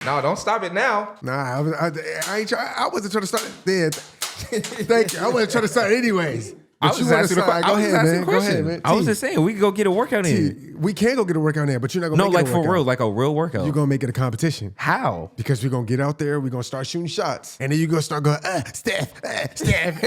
No, don't stop it now. Nah, I wasn't trying to start it then. Thank you. I wasn't trying to start it anyways. But you want to start? Go ahead, man. I was just saying, we could go get a workout in. We can go get a workout in, but you're not going to make it a workout. No, like for real, like a real workout. You're going to make it a competition. How? Because we're going to get out there, we're going to start shooting shots. And then you're going to start going, Steph. And then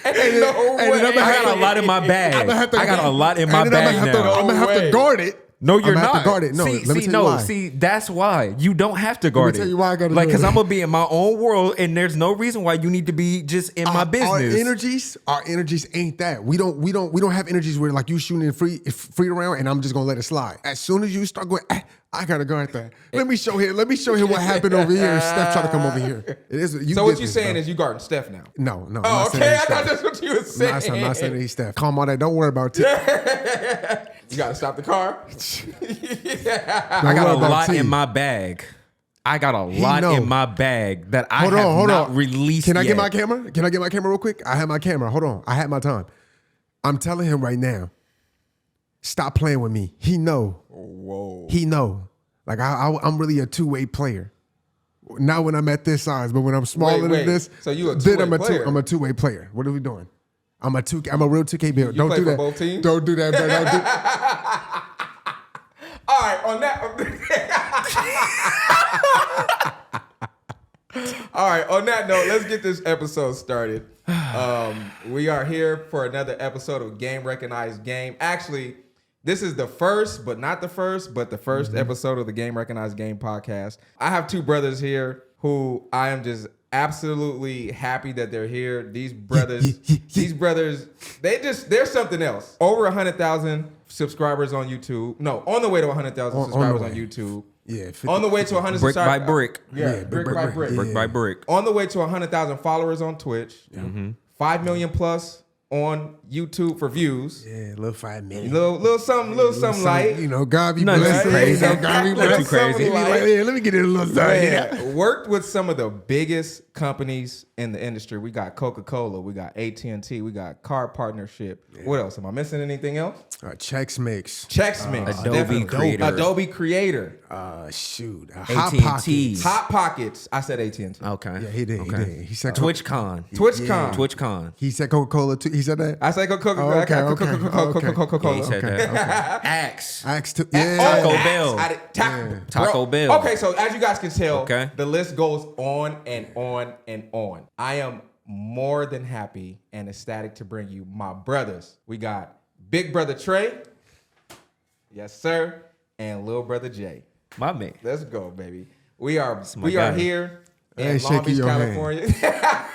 I got a lot in my bag. I got a lot in my bag now. I'm going to have to guard it. No, you're not. Have to guard it. No, let me tell you why. See, that's why you don't have to guard it. Let me tell you why I got to like, because I'm gonna be in my own world, and there's no reason why you need to be just in my business. Our energies ain't that. We don't have energies where like you shooting free around, and I'm just gonna let it slide. As soon as you start going, I gotta guard that. Let me show him what happened over here. Steph try to come over here. It is. So what you're saying is you guarding Steph now? No. Oh, okay. I thought that's what you were saying. I'm not saying that he's Steph. Calm on that. Don't worry about it. You gotta stop the car. I got a lot in my bag. I got a lot in my bag that I have not released yet. Can I get my camera? Can I get my camera real quick? I have my camera. Hold on. I have my time. I'm telling him right now, stop playing with me. He know. Whoa. He know. Like I'm really a two-way player. Not when I'm at this size, but when I'm smaller than this, so you a two-way player? I'm a two-way player. What are we doing? I'm a real 2K build. Don't do that. Both teams? Don't do that, bro. Don't do. All right, on that. All right, on that note, let's get this episode started. We are here for another episode of Reconize Game. Actually, this is the first, but not the first, but the first episode of the Reconize Game Podcast. I have two brothers here who I am just absolutely happy that they're here. These brothers, they're something else. Over 100,000 subscribers on YouTube. No, on the way to 100,000 subscribers on YouTube. Yeah, 50, on the way to 100 brick subscribers. by brick. Brick by brick. Brick by brick. On the way to 100,000 followers on Twitch. 5 million plus on YouTube for views. Yeah, little 5 million. Little something light. You know, God be blessed. Crazy. God be blessed. Crazy. Let me get it a little something. Worked with some of the biggest companies in the industry. We got Coca-Cola. We got AT&T. We got Car Partnership. Yeah. What else? Am I missing anything else? Chex Mix. Adobe Creator. Shoot. AT&T. Hot Pockets. I said AT&T. Okay. Yeah, he did. Okay. He did. He said TwitchCon. TwitchCon. He said Coca-Cola too. He said that? I said Coca-Cola. Coca-Cola. He said that. Axe. Axe too. Yeah. Taco Bell. Okay, so as you guys can tell, the list goes on and on and on. I am more than happy and ecstatic to bring you my brothers. We got Big Brother Tre. Yes, sir. And Little Brother Jay. My man. Let's go, baby. We are here in Long Beach, California.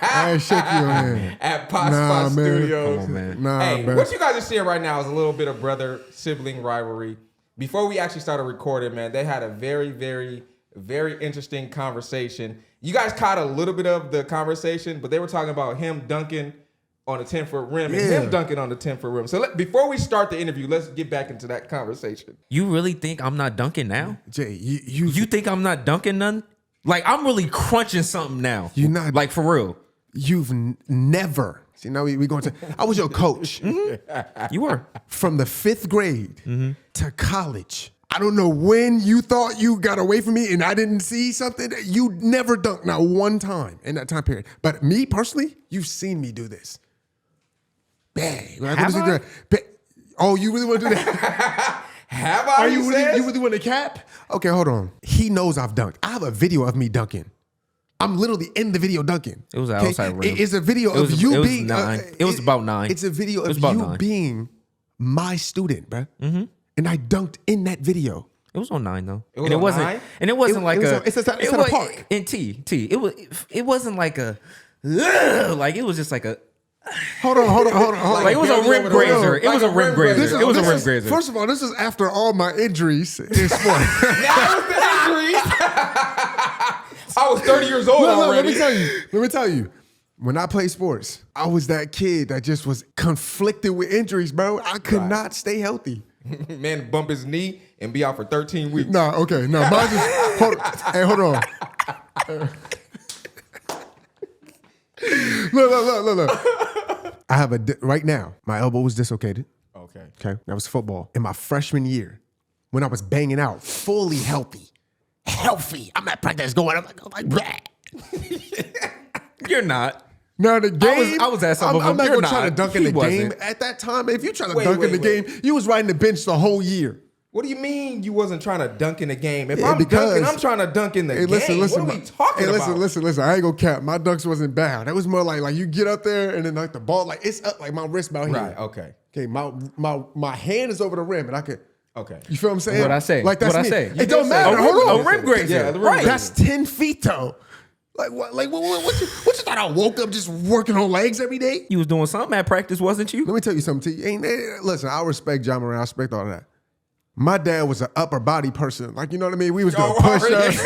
I ain't shaking your hand. At Spot Studios. Come on, man. Hey, what you guys are seeing right now is a little bit of brother-sibling rivalry. Before we actually started recording, man, they had a very, very, very interesting conversation. You guys caught a little bit of the conversation, but they were talking about him dunking on a 10-foot rim and him dunking on the 10-foot rim. So before we start the interview, let's get back into that conversation. You really think I'm not dunking now? Jay, you think I'm not dunking none? Like, I'm really crunching something now. You're not. Like, for real. You've never. See, now we going to. I was your coach. You were. From the 5th grade to college. I don't know when you thought you got away from me and I didn't see something. You never dunked, not one time in that time period. But me personally, you've seen me do this. Bang. Have I? Oh, you really want to do that? Have I? You really want to cap? Okay, hold on. He knows I've dunked. I have a video of me dunking. I'm literally in the video dunking. It was outside rim. It's a video of you being. 9. It was about 9. It's a video of you being my student, bro. Mm-hmm. And I dunked in that video. It was on 9 though. It wasn't like it's at a park. In T. It wasn't like a like it was just like a. Hold on. Like it was a rim grazer. It was a rim grazer. It was a rim grazer. First of all, this is after all my injuries in sport. Now it's the injuries. I was 30 years old already. Let me tell you. When I played sports, I was that kid that just was conflicted with injuries, bro. I could not stay healthy. Man, bump his knee and be out for 13 weeks. Nah, okay. No, mine just hold on. Look. I have right now, my elbow was dislocated. Okay. That was football. In my freshman year, when I was banging out, fully healthy, healthy. I'm at practice going. I'm like, bleh. You're not. No, the game. I was at some of them. I'm not You're going to try to dunk in the wasn't. game at that time. If you try to dunk in the game, you was riding the bench the whole year. What do you mean you wasn't trying to dunk in the game? If I'm dunking, I'm trying to dunk in the game. Listen, what are we talking about? Listen. I ain't gonna cap. My dunks wasn't bad. That was more like you get up there and then like the ball, like it's up, like my wrist about here. Right, okay. Okay, my hand is over the rim and I could. Okay. You feel what I'm saying? What I say? Like that's what me. I say? It don't matter. Hold on. A rim grazer. Yeah, the rim grazer. That's 10 feet though. Like what? Like what you thought I woke up just working on legs every day? You was doing something at practice, wasn't you? Let me tell you something. Listen, I respect John Moran. I respect all that. My dad was an upper body person. Like, you know what I mean? We was doing push-ups.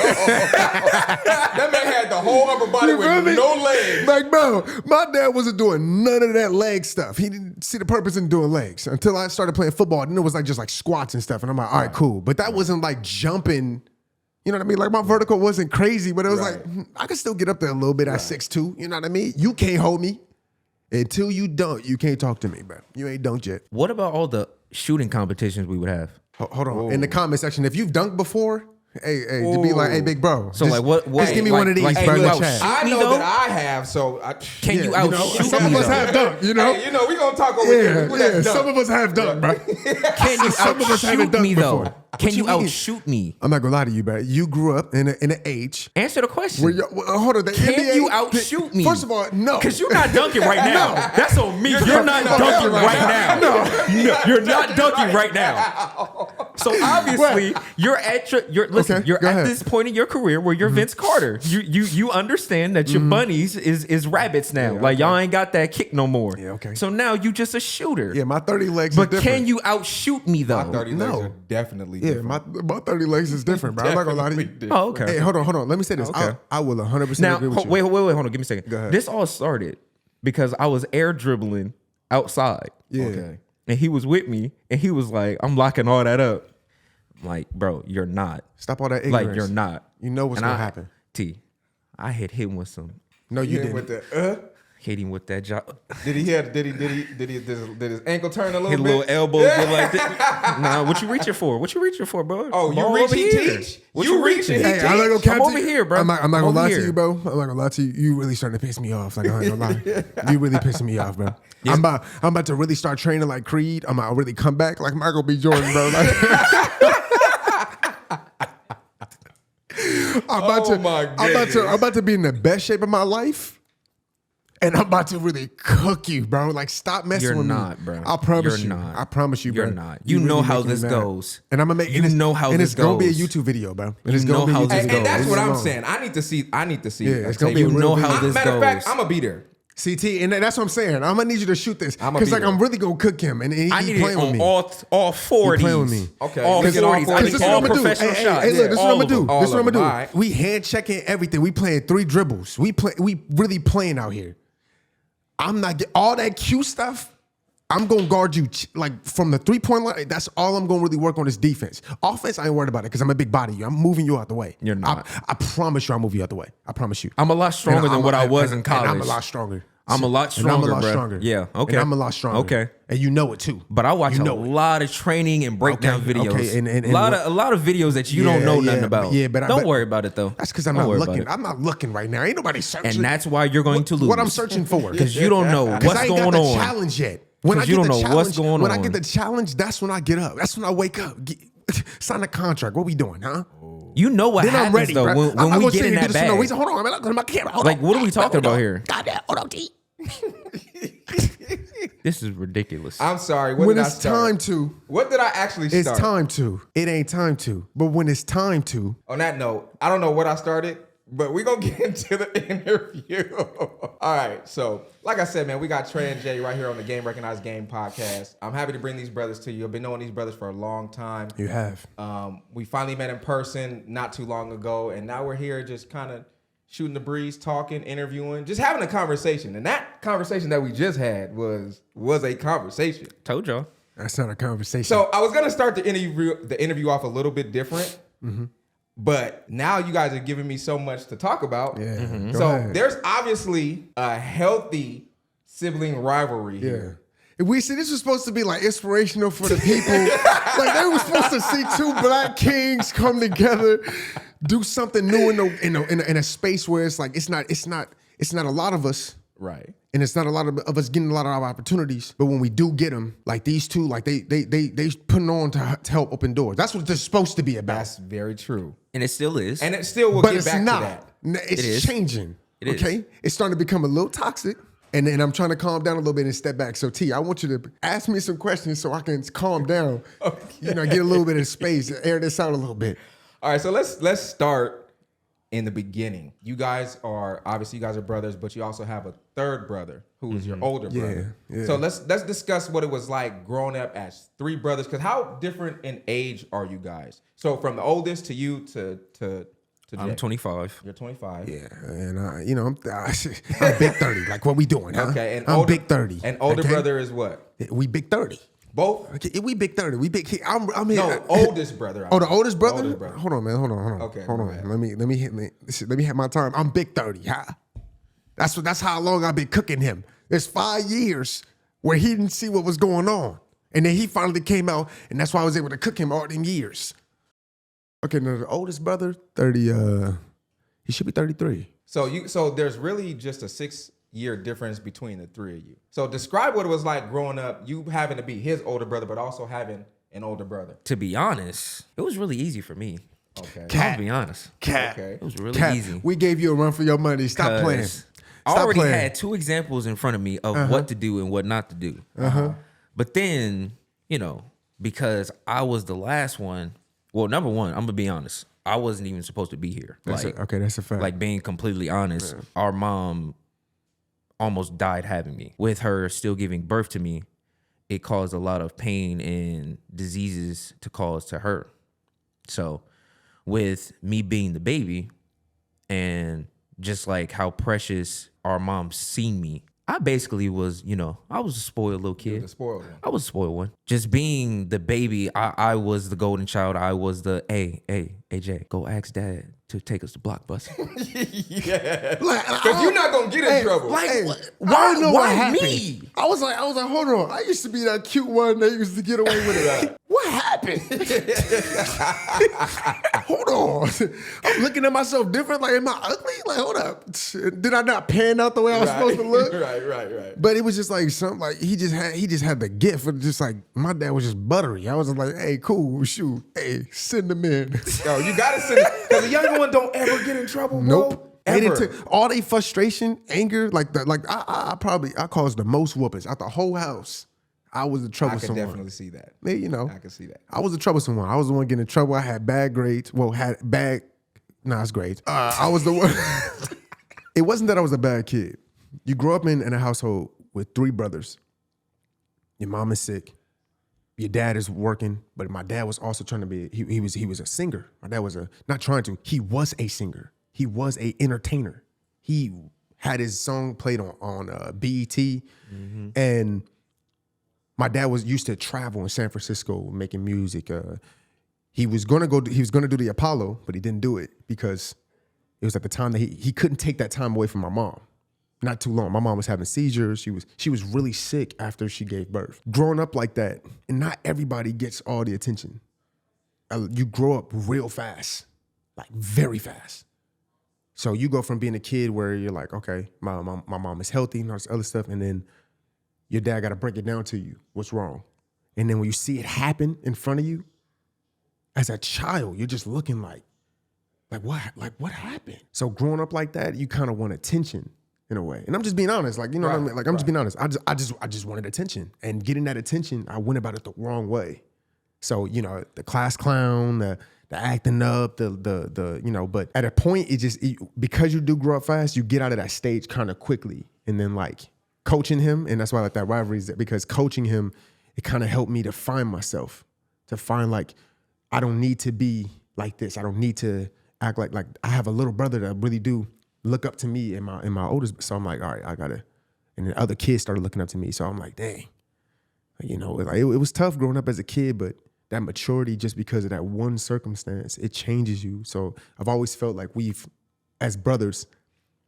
That man had the whole upper body with no legs. Like, bro, my dad wasn't doing none of that leg stuff. He didn't see the purpose in doing legs until I started playing football. Then it was like just like squats and stuff. And I'm like, all right, cool. But that wasn't like jumping. You know what I mean? Like my vertical wasn't crazy, but it was like, I could still get up there a little bit at 6'2". You know what I mean? You can't hold me. Until you dunk, you can't talk to me, bro. You ain't dunked yet. What about all the shooting competitions we would have? Hold on. In the comment section, if you've dunked before, to be like, hey, big bro. So just, like, what? Just give me one of these, bro. I know that I have, so can you outshoot some of us have dunked, you know? Hey, we gonna talk over here. Yeah, some of us have dunked, bro. Can you some of us haven't outshoot me, dunked though? before. Can you outshoot me? I'm not gonna lie to you, bro. You grew up in an age. Answer the question. Where hold on. Can you outshoot me? First of all, no. Because you're not dunking right now. That's on me. You're not dunking right now. No, you're not dunking right now. So obviously, you're at this point in your career where you're Vince Carter. You understand that your bunnies is rabbits now. Like y'all ain't got that kick no more. Yeah, okay. So now you just a shooter. Yeah, my 30 legs. But can you outshoot me though? My 30 legs are definitely different. My 30 legs is different, bro. I'm not gonna lie to you. Oh, okay. Hey, hold on. Let me say this. Okay. I will 100% now, agree with you. Wait, hold on. Give me a second. Go ahead. This all started because I was air dribbling outside. Yeah. Okay. And he was with me, and he was like, I'm locking all that up. I'm like, bro, you're not. Stop all that ignorance. Like, you're not. You know what's gonna happen. I hit him with some. No, you didn't. With the, hit him with that job. Did his ankle turn a little Hit bit? a little elbow get like that. Nah, what you reaching for? What you reaching for, bro? Oh, you Come reach, over he here. teach. What You you reach, reaching? he Hey, I'm not gonna Come cap over here, bro. I'm not gonna Over lie here. to you, bro. I'm not gonna lie to you. You really starting to piss me off. Like, I ain't gonna lie. You really pissing me off, bro. I'm about to really start training like Creed. I'm about to really come back like Michael B. Jordan, bro. Like, I'm about to be in the best shape of my life. And I'm about to really cook you, bro. Like, stop messing with me. You're not, bro. I promise You're you. not. I promise you, bro. You're not. You know really how making me this mad. goes. And I'm gonna make. You know how and this it's gonna be a goes. YouTube video, bro. And You it's gonna know how be a this YouTube And video. that's This what is I'm long. saying. I need to see. Yeah, it's gonna be You a real know video. how this Matter of fact, goes. I'm gonna be there. CT, and that's what I'm saying. I'm gonna need you to shoot this I'ma because be like there. I'm really gonna cook him, and he I need playing it with me. on all four of He these. playing with me. Okay. All Look at all 40s. four. I This need is what all I'm gonna do. professional Hey, shots. hey, look, this is what I'm gonna do. All This is what I'm of them. gonna All do. right. We hand checking everything. We playing 3 dribbles. We really playing out here. I'm not get all that cute stuff. I'm gonna guard you like from the 3-point line. That's all I'm gonna really work on is defense. Offense, I ain't worried about it because I'm a big body. I'm moving you out the way. You're not. I promise you, I'll move you out the way. I promise you. I'm a lot stronger than what I was in college. And I'm a lot stronger. I'm a lot And I'm stronger, a lot bro. stronger. Yeah, okay. And I'm a lot stronger. Okay. And you know it too. But I watch You a know it. lot of training and breakdown Okay, videos. okay, and a lot of videos that you don't know nothing about. Yeah, but don't worry about it though. That's because I'm Don't not worry about looking. it. I'm not looking right now. Ain't nobody searching. And that's why you're going to lose. What I'm searching for. Because you don't know Because what's I ain't going got the on. challenge yet. When I 'Cause get you don't the know challenge, what's going when I on. get the challenge, that's when I get up. That's when I wake up. Sign a contract. What we doing, huh? You know what Then happens I'm ready, though bro. when I'm we gonna get say in you that did this for no bag. reason. Hold on, I'm not looking at my camera. Hold Like, on. what are we talking Hold about on. here? Goddamn, hold on, D. This is ridiculous. I'm sorry. What When did I it's start? time to, What did I actually start? it's time to. It ain't time to. But when it's time to, On that note, I don't know what I started, but we're going to get into the interview. All right. So, like I said, man, we got Tre and J right here on the Reconize Game Podcast. I'm happy to bring these brothers to you. I've been knowing these brothers for a long time. you have. We finally met in person not too long ago, and now we're here just kind of shooting the breeze, talking, interviewing, just having a conversation. And that conversation that we just had was a conversation. Told y'all. That's not a conversation. So I was gonna start the interview off a little bit different, but now you guys are giving me so much to talk about. yeah. Go So ahead. there's obviously a healthy sibling rivalry here. We see this was supposed to be like inspirational for the people. Like they were supposed to see two black kings come together, do something new in a space where it's like it's not a lot of us. Right. And it's not a lot of us getting a lot of opportunities, but when we do get them, like these two, like they putting on to help open doors. That's what they're supposed to be about. That's very true. And it still is. And it still will But get it's back not. to that. It's changing. It okay? is. It's starting to become a little toxic. And then I'm trying to calm down a little bit and step back. So T, I want you to ask me some questions so I can calm down. Okay. Get a little bit of space, air this out a little bit. All right, so let's start in the beginning. You guys are brothers, but you also have a third brother who is your older brother. Yeah. So let's discuss what it was like growing up as three brothers. Because how different in age are you guys? So from the oldest to you to I'm Jay. 25. You're 25. Yeah, and I'm big 30. Like what we doing? Huh? Okay, and I'm big 30. And older brother is what? We big 30. Both? Okay, we big 30. We big. I'm here. No, oldest brother. Oh, the oldest brother? Oldest brother. Hold on, man. Hold on. Okay, Hold go on. ahead. Let me have my time. I'm big 30. Huh? That's how long I've been cooking him. There's 5 years where he didn't see what was going on. And then he finally came out, and that's why I was able to cook him all them years. Okay, now the oldest brother, 30, he should be 33. So there's really just a 6-year difference between the three of you. So describe what it was like growing up, you having to be his older brother, but also having an older brother. To be honest, it was really easy for me. Okay. I'll be honest. Cat. Okay. It was really Cat, easy. we gave you a run for your money. Stop playing. I already had 2 examples in front of me of what to do and what not to do. But then, because I was the last one, well, number one, I'm going to be honest. I wasn't even supposed to be here. That's a fact. Like being completely honest, our mom almost died having me. With her still giving birth to me, it caused a lot of pain and diseases to cause to her. So with me being the baby and just like how precious our mom seen me, I basically was, I was a spoiled little kid. The spoiled one. I was a spoiled one. Just being the baby, I was the golden child. I was the, hey, Jay, go ask dad to take us to Blockbuster. Yeah. Because you're not going to get in trouble. Like, Hey, why me? I was like, hold on. I used to be that cute one that used to get away with it. What happened? Hold on. I'm looking at myself different. Like, am I ugly? Like, hold up. Did I not pan out the way I was supposed to look? Right. But it was just like something like he just had the gift of just like my dad was just buttery. I was just like, hey, cool, shoot, hey, send them in. Yo, you gotta send it because the younger one don't ever get in trouble. Bro. Nope. Ever. All they frustration, anger, I caused the most whoopings out the whole house. I was the I troublesome can one. definitely see that. I can see that. I was the troublesome one. I was the one getting in trouble. I had bad grades. Well, it's grades. I was the one. It wasn't that I was a bad kid. You grow up in a household with 3 brothers. Your mom is sick. Your dad is working, but my dad was also trying to be. He was a singer. My dad was he was a singer. He was a entertainer. He had his song played on BET, and my dad was used to travel in San Francisco making music. He was gonna do the Apollo, but he didn't do it because it was at the time that he couldn't take that time away from my mom. Not too long. My mom was having seizures. She was really sick after she gave birth. Growing up like that, and not everybody gets all the attention. You grow up real fast, like very fast. So you go from being a kid where you're like, okay, my mom is healthy and all this other stuff, and then your dad got to break it down to you. What's wrong? And then when you see it happen in front of you, as a child, you're just looking like what happened? So growing up like that, you kind of want attention in a way. And I'm just being honest, what I mean? Like I'm just being honest. I just wanted attention, and getting that attention, I went about it the wrong way. So the class clown, the acting up, but at a point, because you do grow up fast, you get out of that stage kind of quickly, and then like coaching him, and that's why I like that rivalry is because coaching him, it kind of helped me to find myself, to find like I don't need to be like this. I don't need to act like I have a little brother that really do look up to me and my oldest. So I'm like, all right, I gotta. And then other kids started looking up to me. So I'm like, dang, it was tough growing up as a kid, but that maturity, just because of that one circumstance, it changes you. So I've always felt like as brothers,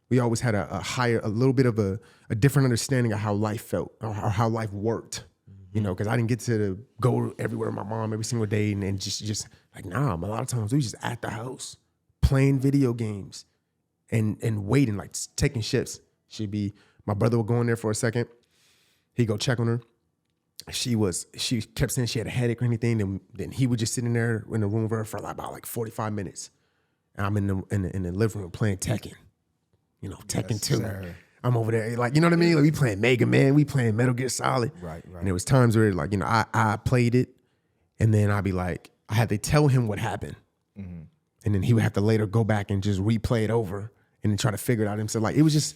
We always had a little bit of a different understanding of how life felt or how life worked. You know, because I didn't get to go everywhere with my mom every single day and just like, nah, a lot of times we was just at the house playing video games and waiting, like taking shifts. My brother would go in there for a second. He'd go check on her. She kept saying she had a headache or anything. Then he would just sit in there in the room with her for about 45 minutes. And I'm in the living room playing Tekken. You know, Tekken 2. Sir. I'm over there, like, you know what I mean? Like, we playing Mega Man, we playing Metal Gear Solid. Right. And there was times where, like, you know, I played it, and then I'd be like, I had to tell him what happened. Mm-hmm. And then he would have to later go back and just replay it over and then try to figure it out himself. Like, it was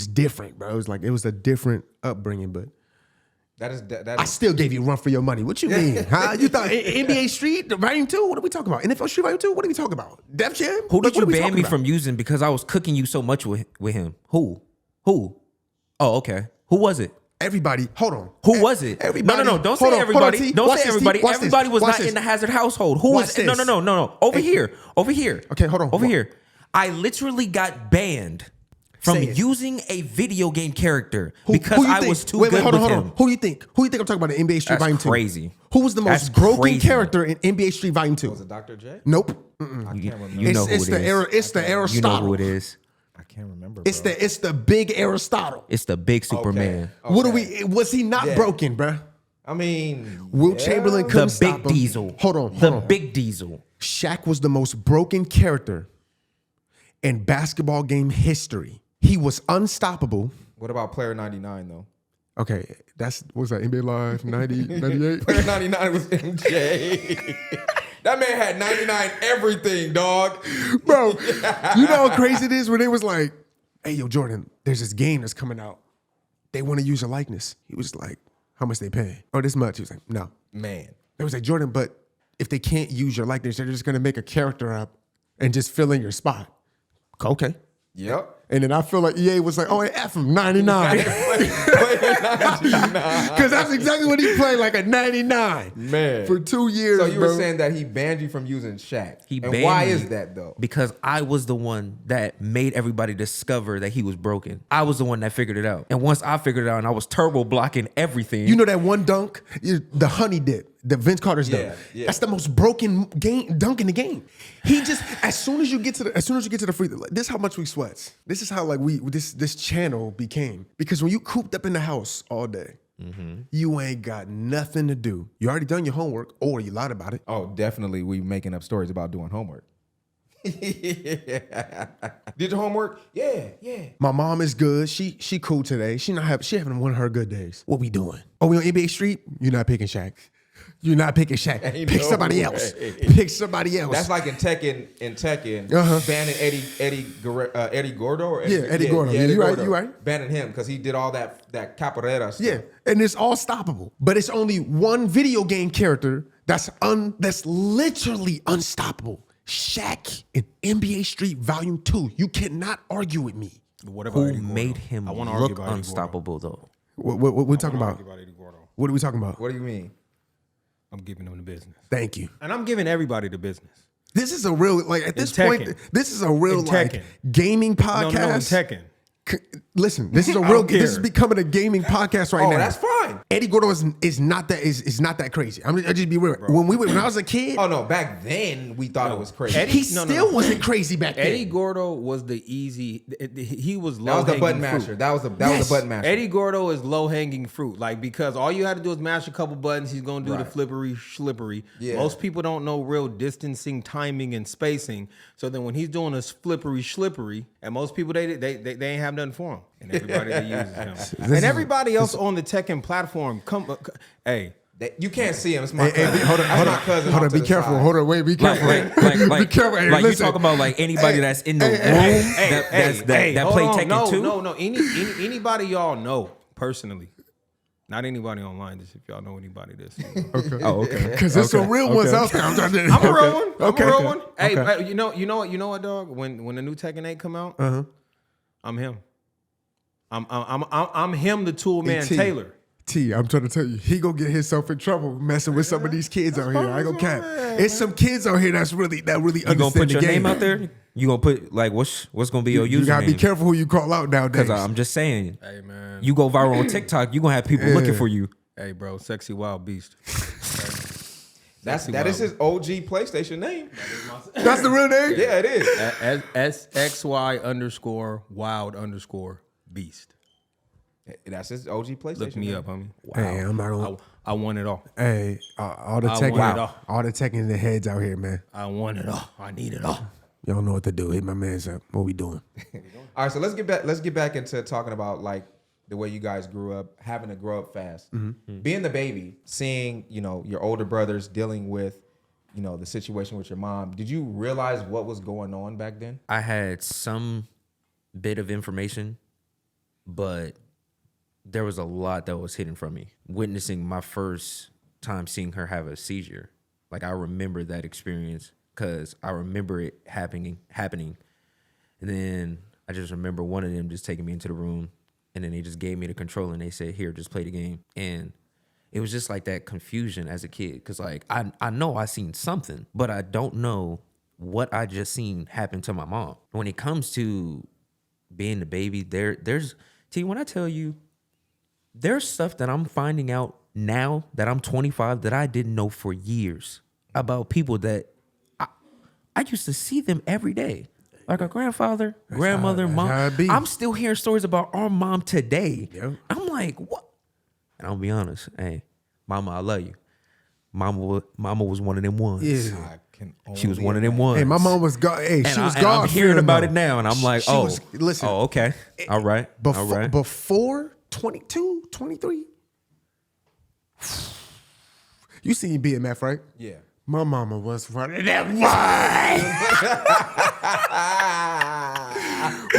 different, bro. It was a different upbringing, but I still gave you a run for your money. What you mean? Huh? You thought NBA Street Volume 2? What are we talking about? NFL Street Volume 2? What are we talking about? Def Jam? Who did you ban me from using because I was cooking you so much with him? Who? Oh, okay. Who was it? Everybody. Hold on. Who was it? Everybody. No. Don't say everybody. Don't say everybody. Everybody was not in the Hazard household. Who was? No. Over here. Okay, hold on. Over here. I literally got banned from using a video game character because I was too good with him. Who do you think? I'm talking about in NBA Street Volume 2? Crazy. Who was the most broken character in NBA Street Volume 2? Was it Dr. J? Nope. I can't remember. You know who it is. It's the Aristotle. You know who it is. I can't remember. Bro. It's the big Aristotle. It's the big Superman. Okay. Was he not broken, bruh? I mean, Wilt Chamberlain couldn't stop him. The big Diesel. Hold on. The big Diesel. Shaq was the most broken character in basketball game history. He was unstoppable. What about Player 99 though? Okay, what's that? NBA Live 90, 98? Player 99 was MJ. That man had 99 everything, dog. Bro, you know how crazy it is when they was like, hey, yo, Jordan, there's this game that's coming out. They want to use your likeness. He was like, how much they pay? Oh, this much. He was like, no. Man. They was like, Jordan, but if they can't use your likeness, they're just going to make a character up and just fill in your spot. Okay. Yep. And then I feel like EA was like, oh, F him, 99. Because that's exactly what he played, like a 99. Man. For 2 years, So you were saying that he banned you from using Shaq. And why is that, though? Because I was the one that made everybody discover that he was broken. I was the one that figured it out. And once I figured it out and I was turbo blocking everything. You know that one dunk? The honey dip. The Vince Carter's dunk. Yeah. That's the most broken dunk in the game. He just as soon as you get to the free throw, this is how much we sweat. This is how like this channel became. Because when you cooped up in the house all day, you ain't got nothing to do. You already done your homework or you lied about it. Oh, definitely we making up stories about doing homework. Did your homework? Yeah. My mom is good. She cool today. She having one of her good days. What we doing? Oh, we on NBA Street? You're not picking Shaq. You're not picking Shaq. Pick somebody else. Pick somebody else. That's like in Tekken, banning Eddie Gordo. Or Eddie Gordo. Yeah, you right. Banning him because he did all that capoeira stuff. Yeah, and it's all stoppable. But it's only one video game character that's literally unstoppable. Shaq in NBA Street Volume 2. You cannot argue with me. Who made him look unstoppable though? What are we talking about? What are we talking about? What do you mean? I'm giving them the business. Thank you. And I'm giving everybody the business. This is a real, like, at this point, this is a real, like, gaming podcast. No, in Tekken. Listen, this is a real. This is becoming a gaming podcast right now. Oh, that's fine. Eddie Gordo is not that crazy. I'll just be real. When I was a kid. Oh no, back then we thought it was crazy. He still wasn't crazy back then. Eddie Gordo was the easy. He was low. That was the button masher. That was the button masher. Eddie Gordo is low hanging fruit, like because all you had to do is mash a couple buttons. He's gonna do the flippery slippery. Yeah. Most people don't know real distancing, timing, and spacing. So then when he's doing a flippery slippery, and most people they ain't have nothing for him. And everybody that uses him. And everybody else on the Tekken platform, hey. You can't see him. It's my cousin. Hold on. Be careful. Side. Hold on. Wait. Be careful. Be careful. Like you talk about like anybody that's in the room that play Tekken 2. No. Anybody y'all know personally. Not anybody online. Just if y'all know anybody this. Okay. Oh, okay. Because there's some real ones out there. I'm a real one. I'm a real one. Hey, you know what, dog? When the new Tekken 8 come out, I'm him. I'm him, the tool man Taylor. T, I'm trying to tell you, he gonna get himself in trouble messing with some of these kids out here. I ain't gonna cap. It's some kids out here that really You understand gonna put the your game. name out there? You gonna put like what's gonna be your username? You gotta be careful who you call out nowadays. Because I'm just saying, Hey man, you go viral on TikTok, you gonna have people looking for you. hey bro, sexy wild beast. That is his OG PlayStation name. That's the real name? Yeah, it is. SXY_wild_beast. That's his OG PlayStation. Look me name. up, homie. Hey, I'm not gonna. I want it all. Hey, all the I tech, want it all. all the tech in the heads out here, man. I want it all. I need it all. Y'all know what to do. Hit my man's up. What we doing? All right, so let's get back into talking about like the way you guys grew up, having to grow up fast, being the baby, seeing your older brothers dealing with the situation with your mom. Did you realize what was going on back then? I had some bit of information, but there was a lot that was hidden from me. Witnessing my first time seeing her have a seizure, like I remember that experience because I remember it happening, and then I just remember one of them just taking me into the room, and then they just gave me the controller and they said, "Here, just play the game." And it was just like that confusion as a kid because like I know I seen something, but I don't know what I just seen happen to my mom. When it comes to being the baby, there's when I tell you, there's stuff that I'm finding out now that I'm 25 that I didn't know for years about people that I used to see them every day. Like our grandfather, grandmother, mom. I'm still hearing stories about our mom today. Yep. I'm like, what? And I'll be honest. Hey, mama, I love you. Mama was one of them ones. Yeah. She was one of them ones. Hey, my mom was God. Hey, she was God. I'm hearing about it now, and I'm like, listen. Oh, okay. All right. All right. Before 22, 23, you seen BMF, right? Yeah. My mama was running that one.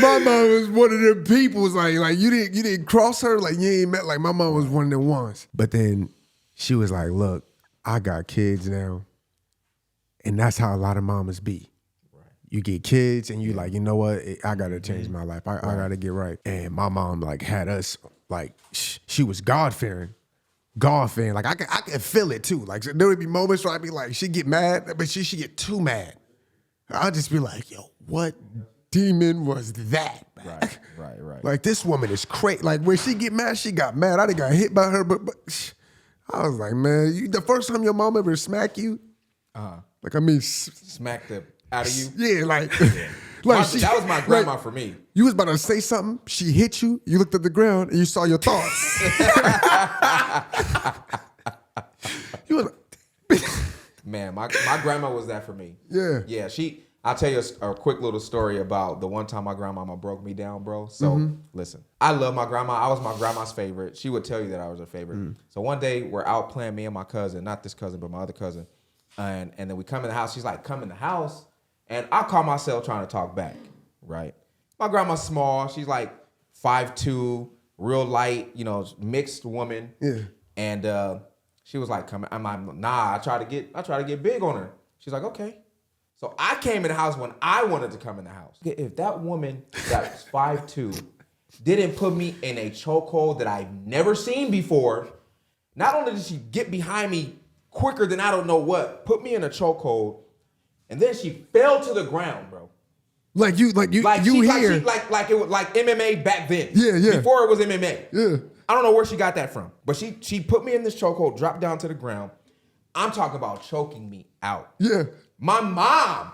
My mom was one of them people. Like you didn't cross her. Like you ain't met. Like my mom was one of them ones. But then she was like, "Look, I got kids now, and that's how a lot of mamas be. Right. You get kids, and you like, you know what? I gotta change my life. I gotta get right." And my mom like had us like she was God fearing. Like I could feel it too. Like there would be moments where I'd be like, she'd get mad, but she get too mad. I'd just be like, yo, what demon was that? Right. Like this woman is crazy. Like when she get mad, she got mad. I done got hit by her, but I was like, man, the first time your mom ever smack you, like I mean, smacked the out of you. Yeah, like. That was my grandma for me. You was about to say something. She hit you. You looked at the ground and you saw your thoughts. You was like, man, my grandma was that for me. Yeah. Yeah. I'll tell you a quick little story about the one time my grandmama broke me down, bro. So listen, I love my grandma. I was my grandma's favorite. She would tell you that I was her favorite. So one day we're out playing, me and my cousin, not this cousin, but my other cousin. And then we come in the house. She's like, come in the house. And I caught myself trying to talk back, right? My grandma's small. She's like 5'2", real light, mixed woman. Yeah. And she was like, "Come." I'm like, "Nah." I try to get big on her. She's like, "Okay." So I came in the house when I wanted to come in the house. If that woman that's 5'2" didn't put me in a chokehold that I've never seen before, not only did she get behind me quicker than I don't know what, put me in a chokehold. And then she fell to the ground, bro. Like you like it was like MMA back then. Yeah. Before it was MMA. Yeah. I don't know where she got that from, but she put me in this chokehold, dropped down to the ground. I'm talking about choking me out. Yeah. My mom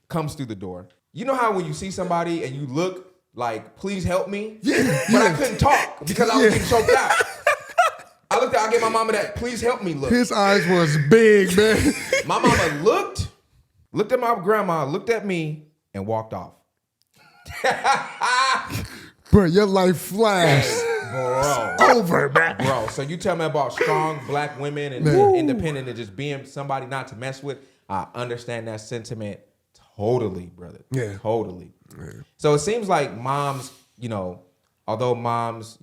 comes through the door. You know how when you see somebody and you look like, please help me? Yeah. But I couldn't talk because I was getting choked out. I gave my mama that please help me look. His eyes was big, man. My mama looked at my grandma, looked at me, and walked off. Bro, your life flashed. Bro. Over, man. Bro, so you tell me about strong black women and independent and just being somebody not to mess with. I understand that sentiment totally, brother. Yeah. Totally. Yeah. So it seems like moms, although moms,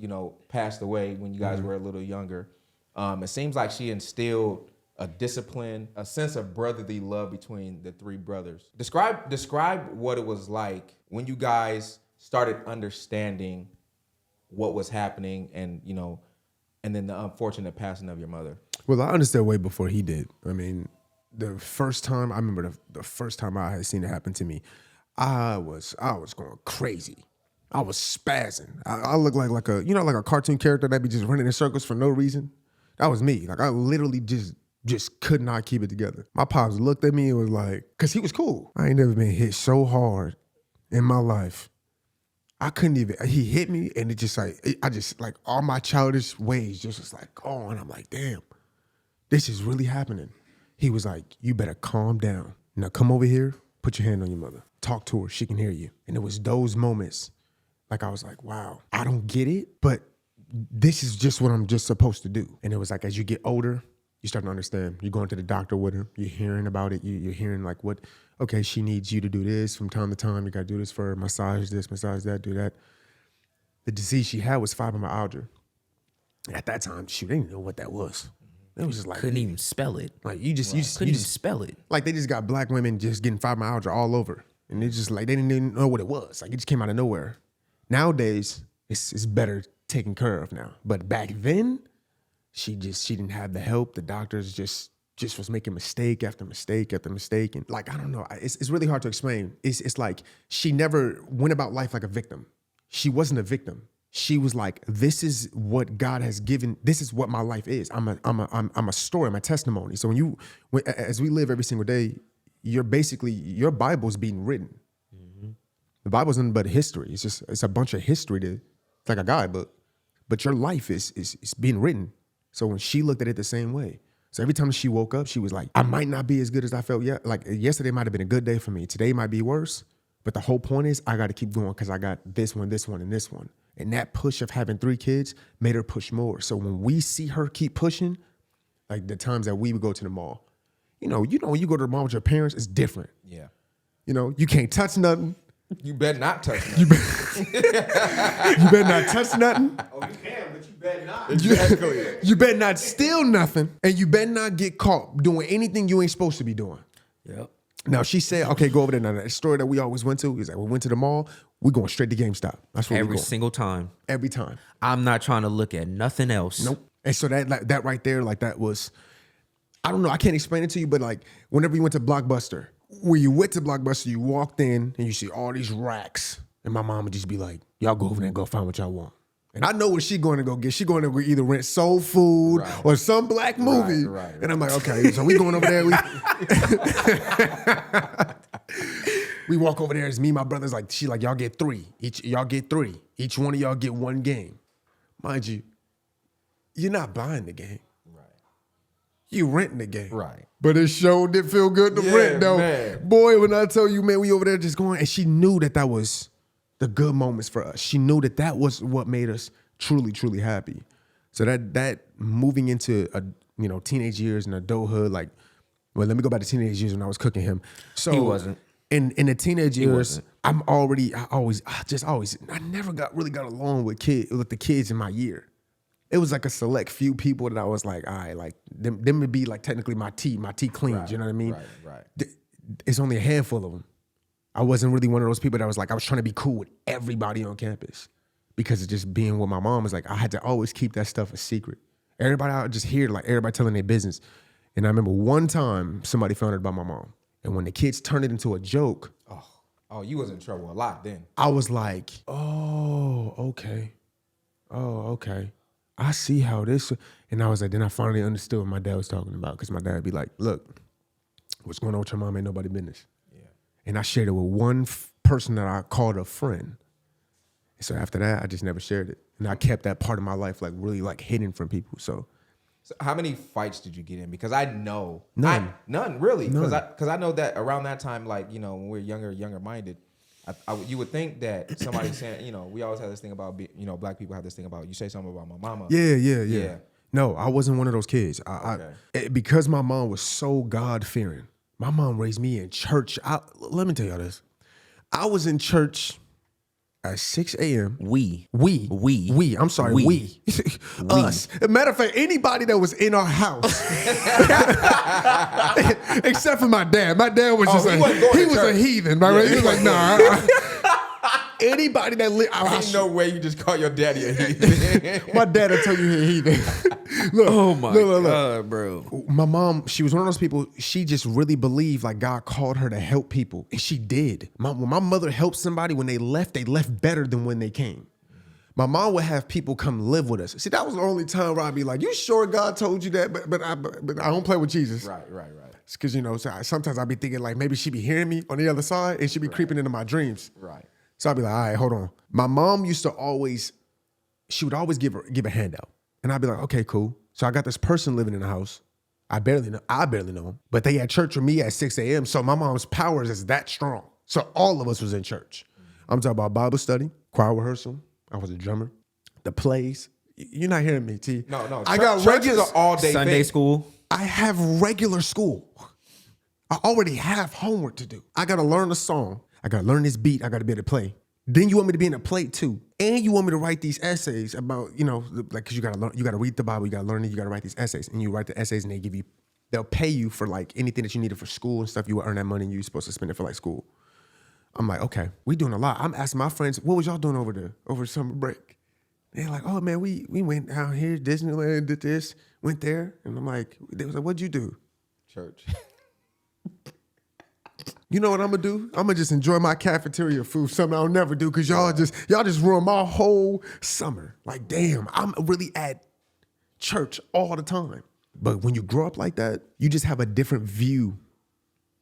passed away when you guys were a little younger, it seems like she instilled a discipline, a sense of brotherly love between the three brothers. Describe what it was like when you guys started understanding what was happening and, and then the unfortunate passing of your mother? Well, I understood way before he did. I mean, the first time I remember the first time I had seen it happen to me, I was going crazy. I was spazzing. I looked like a cartoon character that be just running in circles for no reason. That was me. Like I literally just could not keep it together. My pops looked at me and was like, cause he was cool. I ain't never been hit so hard in my life. I couldn't even, he hit me and it just like all my childish ways just was like gone. I'm like, damn, this is really happening. He was like, you better calm down. Now come over here, put your hand on your mother. Talk to her, she can hear you. And it was those moments, like I was like, wow, I don't get it, but this is just what I'm just supposed to do. And it was like, as you get older, you start to understand. You're going to the doctor with her. You're hearing about it. You're hearing like what, okay, she needs you to do this from time to time. You got to do this for her, massage this, massage that, do that. The disease she had was fibromyalgia. At that time, she didn't know what that was. It was just like. Couldn't even spell it. Like you just couldn't even spell it. Like they just got black women just getting fibromyalgia all over. And it's just like, they didn't even know what it was. Like it just came out of nowhere. Nowadays, it's better taken care of now. But back then, she didn't have the help. The doctors just was making mistake after mistake after mistake. And like, I don't know, it's really hard to explain. It's like she never went about life like a victim. She wasn't a victim. She was like, this is what God has given. This is what my life is. I'm a story, I'm a testimony. So as we live every single day, your Bible's being written. Mm-hmm. The Bible's nothing but history. It's a bunch of history. It's like a guidebook, but your life is being written. So when she looked at it the same way, so every time she woke up, she was like, I might not be as good as I felt yet. Like yesterday might have been a good day for me. Today might be worse, but the whole point is I got to keep going because I got this one, and this one. And that push of having 3 kids made her push more. So when we see her keep pushing, like the times that we would go to the mall, you know, when you go to the mall with your parents, it's different. Yeah. You know, you can't touch nothing. You better not touch nothing. You better not touch nothing. Oh, you can, but you better not. Exactly. You better not steal nothing, and you better not get caught doing anything you ain't supposed to be doing. Yep. Now she said, "Okay, go over there." Now that story that we always went to is like we went to the mall. We're going straight to GameStop. That's where every single time. Every time. I'm not trying to look at nothing else. Nope. And so that right there, like that was, I don't know. I can't explain it to you, but like whenever you went to Blockbuster, when you went to Blockbuster, you walked in and you see all these racks, and my mom would just be like, "Y'all go over there and go find what y'all want." And I know what she's going to go get. She's going to go either rent Soul Food or some black movie. Right. And I'm like, okay, so we going over there. We walk over there. It's me and my brothers. Like, she like, y'all get 3. Y'all get 3. Each one of y'all get 1 game. Mind you, you're not buying the game. Right. You renting the game. Right. But it sure did feel good to rent, though. Man. Boy, when I tell you, man, we over there just going, and she knew that was the good moments for us. She knew that was what made us truly, truly happy. So that moving into teenage years and adulthood, like, well, let me go back to teenage years when I was cooking him. So he wasn't. In the teenage years, I never really got along with the kids in my year. It was like a select few people that I was like, all right, like them would be like technically my Tclean. Right, you know what I mean? Right. It's only a handful of them. I wasn't really one of those people that was like, I was trying to be cool with everybody on campus because of just being with my mom. Was like, I had to always keep that stuff a secret. Everybody out just hear like everybody telling their business. And I remember one time somebody found out about my mom. And when the kids turned it into a joke. Oh, you was in trouble a lot then. I was like, oh, okay. I see how this. And I was like, then I finally understood what my dad was talking about. Because my dad would be like, look, what's going on with your mom ain't nobody business. And I shared it with one person that I called a friend. And so after that, I just never shared it. And I kept that part of my life like really like hidden from people. So how many fights did you get in? Because I know none really. Because I know that around that time, like, when we're younger minded, you would think that somebody saying, we always have this thing about, black people have this thing about you say something about my mama. Yeah. No, I wasn't one of those kids. Because my mom was so God-fearing. My mom raised me in church. Let me tell y'all this. I was in church at 6 a.m. We. I'm sorry, we. Us. As a matter of fact, anybody that was in our house, except for my dad. My dad was just he was a heathen. Right? He was like, nah. Anybody that Ain't no way you just call your daddy a heathen. My dad will tell you he look, Oh my look. God, bro. My mom, she was one of those people, she just really believed like God called her to help people. And she did. When my mother helped somebody, when they left better than when they came. My mom would have people come live with us. See, that was the only time where I'd be like, you sure God told you that? But I don't play with Jesus. Right. It's because, sometimes I'd be thinking like maybe she'd be hearing me on the other side and she'd be creeping into my dreams. Right. So I'd be like, all right, hold on. My mom used to she would always give a handout. And I'd be like, okay, cool. So I got this person living in the house. I barely know him. But they had church with me at 6 a.m. So my mom's powers is that strong. So all of us was in church. I'm talking about Bible study, choir rehearsal. I was a drummer. The plays. You're not hearing me, T. No. I got church is an all-day Sunday thing. school. I have regular school. I already have homework to do. I got to learn a song. I got to learn this beat. I got to be able to play. Then you want me to be in a play too. And you want me to write these essays about, like, cause you got to learn, you got to read the Bible, you got to learn it, you got to write these essays. And you write the essays and they'll pay you for like anything that you needed for school and stuff. You will earn that money and you're supposed to spend it for like school. I'm like, okay, we doing a lot. I'm asking my friends, what was y'all doing over summer break? They're like, oh man, we went out here, Disneyland, did this, went there. And I'm like, they was like, what'd you do? Church. You know what I'm gonna do? I'm gonna just enjoy my cafeteria food, something I'll never do, because y'all just ruined my whole summer. Like, damn, I'm really at church all the time. But when you grow up like that, you just have a different view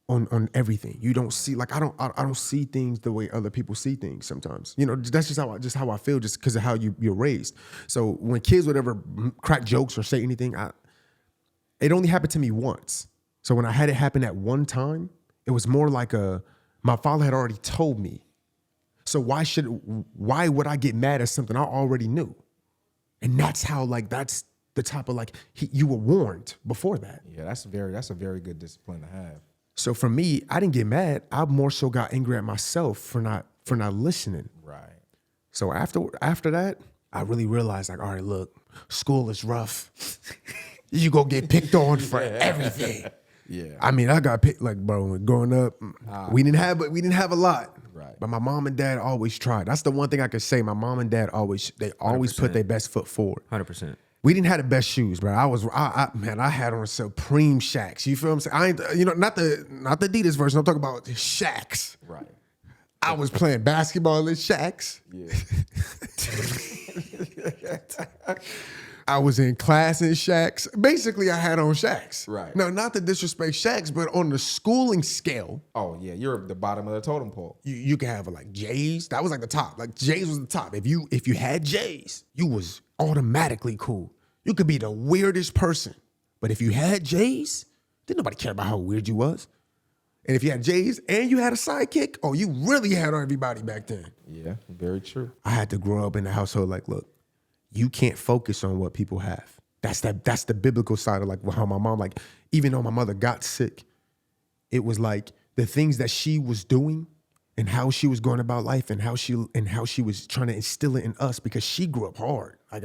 on everything. You don't see, like, I don't see things the way other people see things sometimes. That's just how I feel, just because of how you're raised. So when kids would ever crack jokes or say anything, it only happened to me once. So when I had it happen at one time, it was more like my father had already told me. So why would I get mad at something I already knew? And that's how, like, that's the type of, like, you were warned before that. Yeah, that's a very good discipline to have. So for me, I didn't get mad. I more so got angry at myself for not listening. Right. So after that, I really realized, like, all right, look, school is rough. You gonna get picked on for everything. Yeah. I mean, I got picked, like, bro, growing up, we didn't have a lot. Right. But my mom and dad always tried. That's the one thing I could say. My mom and dad always put their best foot forward. 100%. We didn't have the best shoes, bro. I had on Supreme Shacks. You feel what I'm saying? I ain't, not the Adidas version. I'm talking about Shacks. Right. I was playing basketball in Shacks. Yeah. I was in class in Shacks. Basically, I had on Shacks. Right. No, not to disrespect Shacks, but on the schooling scale, Oh yeah, you're the bottom of the totem pole. you can have like J's. That was like the top. Like J's was the top. If you had J's, you was automatically cool. You could be the weirdest person, but if you had J's, didn't nobody care about how weird you was. And if you had J's and you had a sidekick, oh, you really had on everybody back then. Yeah, very true. I had to grow up in the household like, look, you can't focus on what people have. That's the biblical side of, like, how my mom, like, even though my mother got sick, it was like the things that she was doing and how she was going about life and how she was trying to instill it in us, because she grew up hard. Like,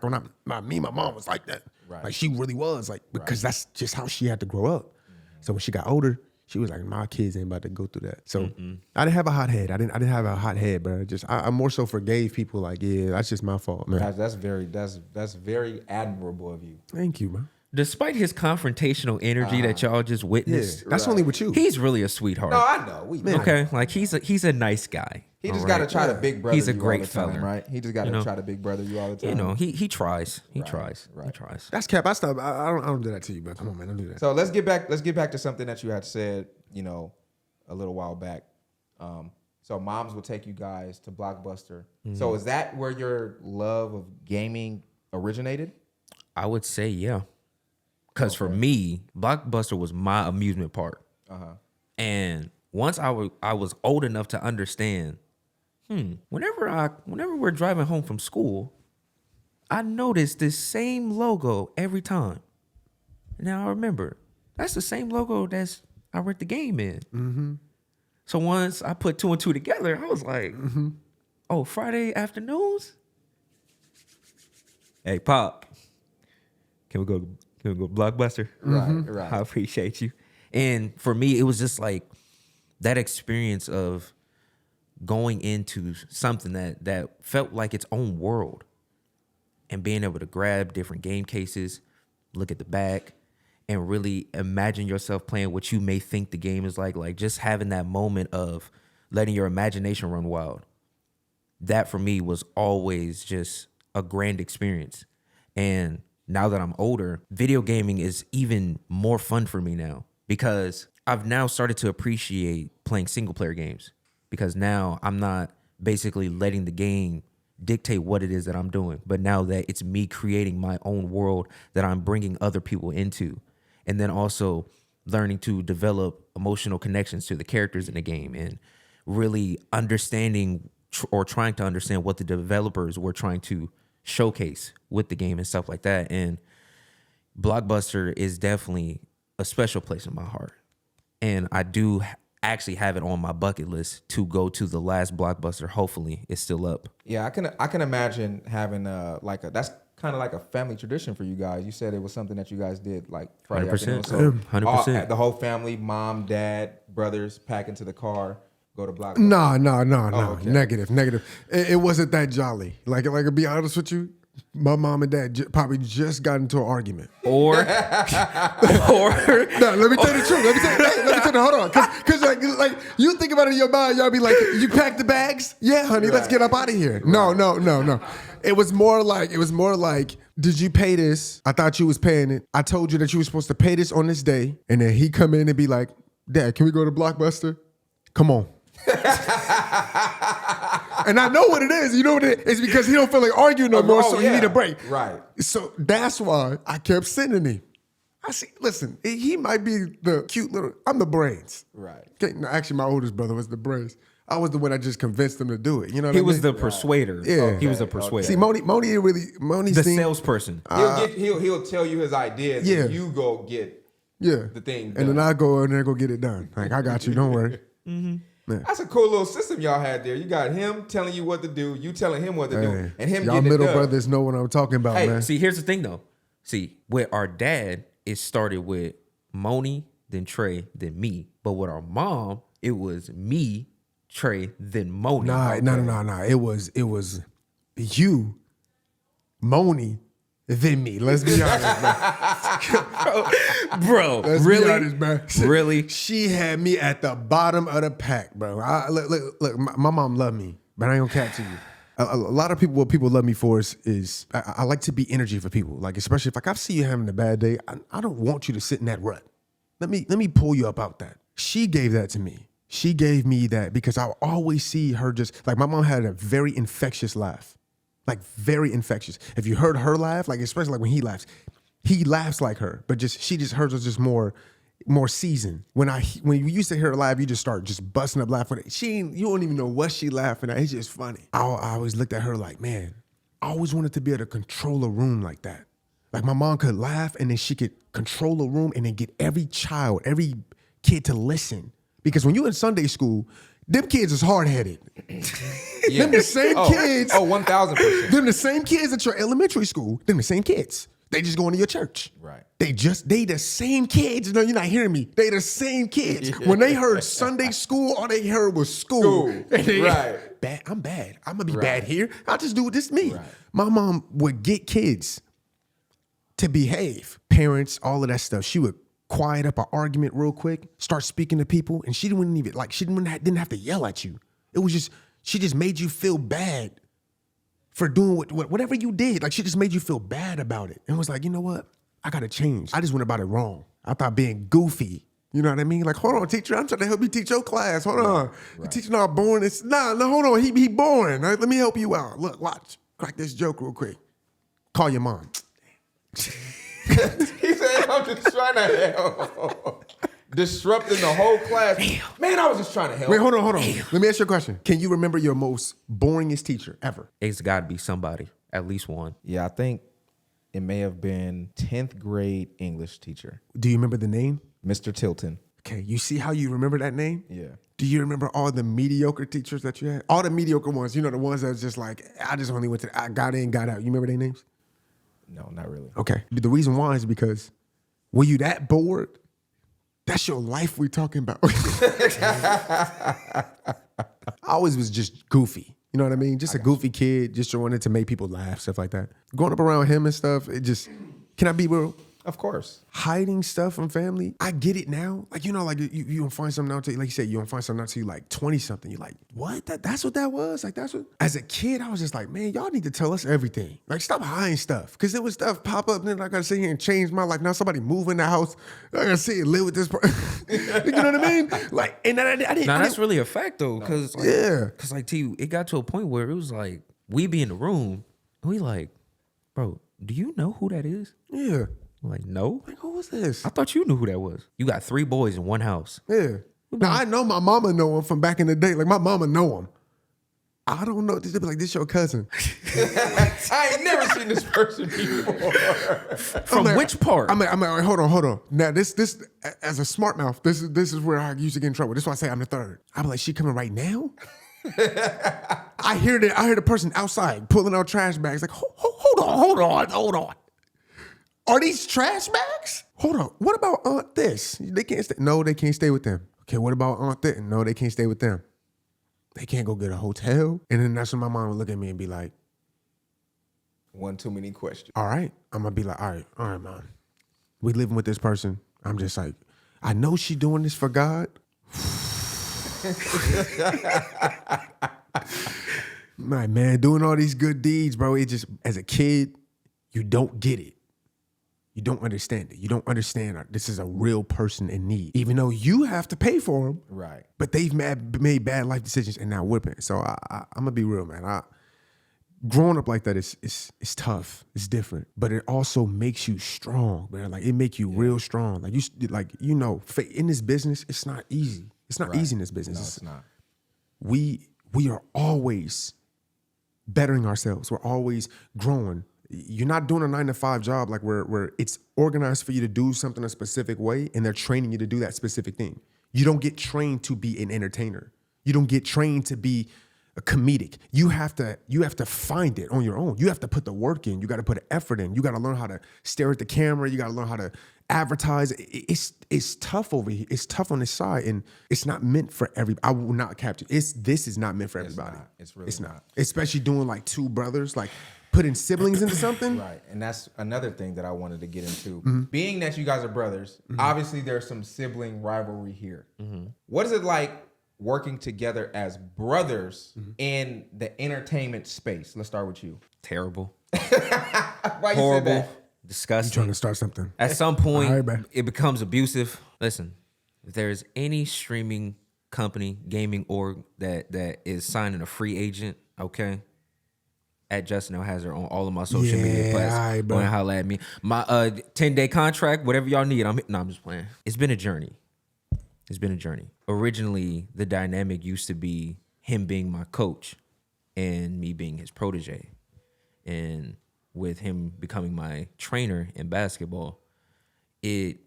when my mom was like that. Right. Like, she really was, like, because that's just how she had to grow up. Mm-hmm. So when she got older, she was like, my kids ain't about to go through that. So I didn't have a hot head. I didn't have a hot head, but I more so forgave people, like, yeah, that's just my fault, man. That's very admirable of you. Thank you, man. Despite his confrontational energy that y'all just witnessed, That's only with you. he's really a sweetheart. No, I know. We know. Okay, like he's a nice guy. He just got to try to big brother. He's a you great all the time, fella, right? He just got to try to big brother you all the time. You know, he tries. He tries. right. He tries. That's cap. I don't do that to you, but come on, man, don't do that. So let's get back to something that you had said, a little while back. So moms would take you guys to Blockbuster. Mm-hmm. So is that where your love of gaming originated? I would say yeah. Because for me, Blockbuster was my amusement park. Uh-huh. And once I was old enough to understand, whenever we're driving home from school, I noticed this same logo every time. Now I remember, that's the same logo that's I read the game in. Mm-hmm. So once I put 2 and 2 together, I was like, oh, Friday afternoons? Hey, Pop, can we go Blockbuster? Right. I appreciate you. And for me, it was just like that experience of going into something that felt like its own world and being able to grab different game cases, look at the back, and really imagine yourself playing what you may think the game is like just having that moment of letting your imagination run wild. That for me was always just a grand experience. And now that I'm older, video gaming is even more fun for me now because I've now started to appreciate playing single player games because now I'm not basically letting the game dictate what it is that I'm doing, but now that it's me creating my own world that I'm bringing other people into, and then also learning to develop emotional connections to the characters in the game and really understanding or trying to understand what the developers were trying to showcase with the game and stuff like that. And Blockbuster is definitely a special place in my heart. And I do actually have it on my bucket list to go to the last Blockbuster. Hopefully it's still up. Yeah, I can imagine having that's kind of like a family tradition for you guys. You said it was something that you guys did like Friday 100%. afternoon. So 100%. The whole family, mom, dad, brothers, pack into the car, go to Blockbuster. No. Okay. Negative. It wasn't that jolly. Like to be honest with you, my mom and dad probably just got into an argument. Or No, let me tell you the truth. Let me tell you. Hold on, because like you think about it in your mind, y'all be like, you packed the bags? Yeah, honey, let's get up out of here. Right. No. It was more like, did you pay this? I thought you was paying it. I told you that you were supposed to pay this on this day, and then he come in and be like, Dad, can we go to Blockbuster? Come on. And I know what it is. You know what it is? It's because he don't feel like arguing no more, so you need a break. Right. So that's why I kept sending him. I see. Listen, he might be the cute little. I'm the brains. Right. Okay, no, actually, my oldest brother was the brains. I was the one that just convinced him to do it. You know what I mean? he was the persuader. Yeah. Okay. He was the persuader. See, Moni's the thing, salesperson. He'll tell you his ideas. Yeah. And you go get the thing done. and then I go in there and go get it done. Like, I got you. Don't worry. Mm-hmm. Yeah. That's a cool little system y'all had there. You got him telling you what to do, you telling him what to do, and him y'all getting middle it done. brothers know what I'm talking about, man. See, here's the thing though. See, with our dad, it started with Moni, then Tre, then me. But with our mom, it was me, Tre, then Moni. Nah. It was you, Moni, then me. Let's be honest, man. Bro, Let's really? be honest, man. Really? She had me at the bottom of the pack, bro. Look, my mom loved me, but I ain't gonna cap to you. A lot of people, what people love me for is I like to be energy for people. Like, especially if I see you having a bad day, I don't want you to sit in that rut. Let me pull you up out that. She gave that to me. She gave me that because I always see her just, like, my mom had a very infectious laugh. Like, very infectious. If you heard her laugh, like, especially like when he laughs like her, but hers was just more seasoned. When you used to hear her laugh, you just start just busting up laughing. You don't even know what she laughing at. It's just funny. I always looked at her like, man, I always wanted to be able to control a room like that. Like, my mom could laugh and then she could control a room and then get every kid to listen. Because when you in Sunday school, them kids is hard-headed. Yeah. Them the same kids. 1,000%. Them the same kids at your elementary school. Them the same kids. They just going to your church. Right. They the same kids. No, you're not hearing me. They the same kids. When they heard Sunday school, all they heard was school. Right. Bad. I'm bad. I'm gonna be bad here. I'll just do this me. Right. My mom would get kids to behave. Parents, all of that stuff. She would quiet up an argument real quick, start speaking to people, and she didn't have to yell at you. It was just, she just made you feel bad for doing whatever you did. Like, she just made you feel bad about it and was like, you know what? I gotta change. I just went about it wrong. I thought being goofy. You know what I mean? Like, hold on, teacher, I'm trying to help you teach your class. Hold on. You're teaching our boring. No, hold on. He boring. Right? Let me help you out. Look, watch. Crack this joke real quick. Call your mom. He said, I'm just trying to help. Disrupting the whole class. Man, I was just trying to help. Wait, hold on. Let me ask you a question. Can you remember your most boringest teacher ever? It's got to be somebody, at least one. Yeah, I think it may have been 10th grade English teacher. Do you remember the name? Mr. Tilton. Okay, you see how you remember that name? Yeah. Do you remember all the mediocre teachers that you had? All the mediocre ones, the ones that was just like, I just only went I got in, got out. You remember their names? No, not really. Okay. The reason why is because were you that bored? That's your life we're talking about. I always was just goofy. You know what I mean? Just a goofy kid, just wanted to make people laugh, stuff like that. Growing up around him and stuff, it just, can I be real? Of course. Hiding stuff from family, I get it now. Like, like you don't find something out to you, like you said, you don't find something out to you like 20-something. You're like, what? That's what that was? Like, that's what? As a kid, I was just like, man, y'all need to tell us everything. Like, stop hiding stuff. Because there was stuff pop up, and then I got to sit here and change my life. Now somebody move in the house, I got to sit and live with this person. You know what I mean? Like, and I didn't. Now, that's really a fact, though. Because, like, T, it got to a point where it was like, we be in the room, and we like, bro, do you know who that is? Yeah. I'm like, no. Like, who was this? I thought you knew who that was. You got 3 boys in one house. Yeah. Now, I know my mama know him from back in the day. Like, my mama know him. I don't know. They'll be like, this your cousin. I ain't never seen this person before. From which part? I'm like, hold on. Now, this as a smart mouth, this is where I used to get in trouble. This is why I say I'm the third. I'm like, she coming right now? I hear the person outside pulling out trash bags. Like, hold on. Are these trash bags? Hold on. What about Aunt this? They can't stay. No, they can't stay with them. Okay, what about Aunt this? No, they can't stay with them. They can't go get a hotel. And then that's when my mom would look at me and be like, one too many questions. all right. I'm going to be like, all right, Mom. We living with this person. I'm just like, I know she doing this for God. My man, doing all these good deeds, bro. It just, as a kid, you don't get it. You don't understand it. You don't understand this is a real person in need. Even though you have to pay for them. Right. But they've made bad life decisions and now whipping. So I'm going to be real, man. Growing up like that is tough. It's different. But it also makes you strong, man. Like, it make you real strong. Like, in this business, it's not easy. It's not easy in this business. No, it's not. We are always bettering ourselves. We're always growing. You're not doing a 9-to-5 job like where it's organized for you to do something a specific way and they're training you to do that specific thing. You don't get trained to be an entertainer. You don't get trained to be a comedic. You have to find it on your own. You have to put the work in. You got to put an effort in. You got to learn how to stare at the camera. You got to learn how to advertise. It's tough over here. It's tough on this side, and it's not meant for everybody. I will not capture. This is not meant for everybody. It's really not. Especially doing like 2 brothers, like putting siblings into something. Right. And that's another thing that I wanted to get into. Mm-hmm. Being that you guys are brothers, obviously there's some sibling rivalry here. Mm-hmm. What is it like working together as brothers in the entertainment space? Let's start with you. Terrible. Why you horrible, said that? disgusting. I'm trying to start something. At some point, All right, man. it becomes abusive. Listen, if there's any streaming company, gaming org that is signing a free agent, okay, at Justin Hazard on all of my social media platforms. Go and holler at me. My 10-day contract, whatever y'all need. I'm just playing. It's been a journey. Originally, the dynamic used to be him being my coach and me being his protege. And with him becoming my trainer in basketball, it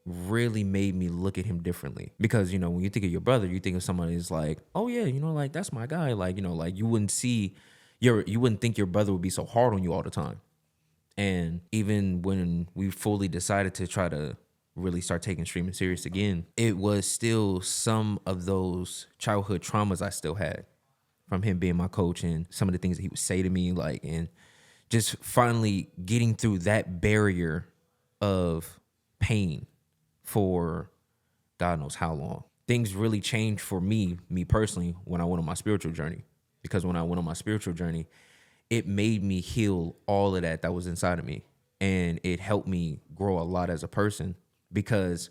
really made me look at him differently. Because, when you think of your brother, you think of somebody who's like, oh yeah, like that's my guy. Like, like you wouldn't think your brother would be so hard on you all the time. And even when we fully decided to try to really start taking streaming serious again, it was still some of those childhood traumas I still had from him being my coach and some of the things that he would say to me, like, and just finally getting through that barrier of pain for God knows how long. Things really changed for me personally, when I went on my spiritual journey. Because when I went on my spiritual journey, it made me heal all of that was inside of me. And it helped me grow a lot as a person because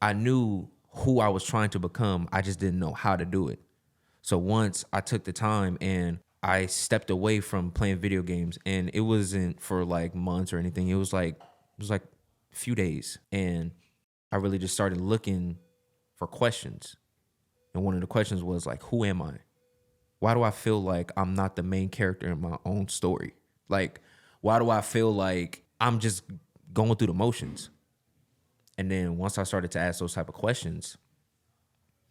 I knew who I was trying to become. I just didn't know how to do it. So once I took the time and I stepped away from playing video games, and it wasn't for like months or anything. It was like a few days. And I really just started looking for questions. And one of the questions was like, who am I? Why do I feel like I'm not the main character in my own story? Like, why do I feel like I'm just going through the motions? And then once I started to ask those type of questions,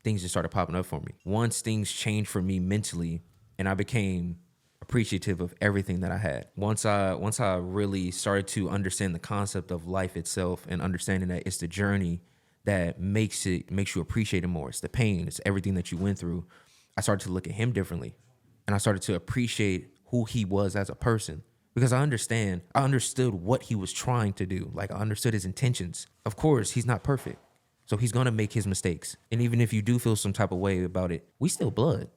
things just started popping up for me. Once things changed for me mentally, and I became appreciative of everything that I had. Once I really started to understand the concept of life itself and understanding that it's the journey that makes you appreciate it more. It's the pain. It's everything that you went through. I started to look at him differently. And I started to appreciate who he was as a person. Because I understood what he was trying to do. Like, I understood his intentions. Of course, he's not perfect. So he's going to make his mistakes. And even if you do feel some type of way about it, we still blood.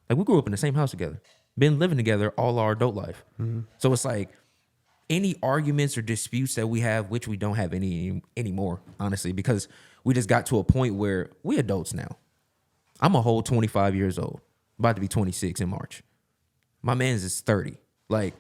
Like, we grew up in the same house together. Been living together all our adult life. Mm-hmm. So it's like, any arguments or disputes that we have, which we don't have any anymore, honestly, because we just got to a point where we adults now. I'm a whole 25 years old, about to be 26 in March. My man's is 30. Like,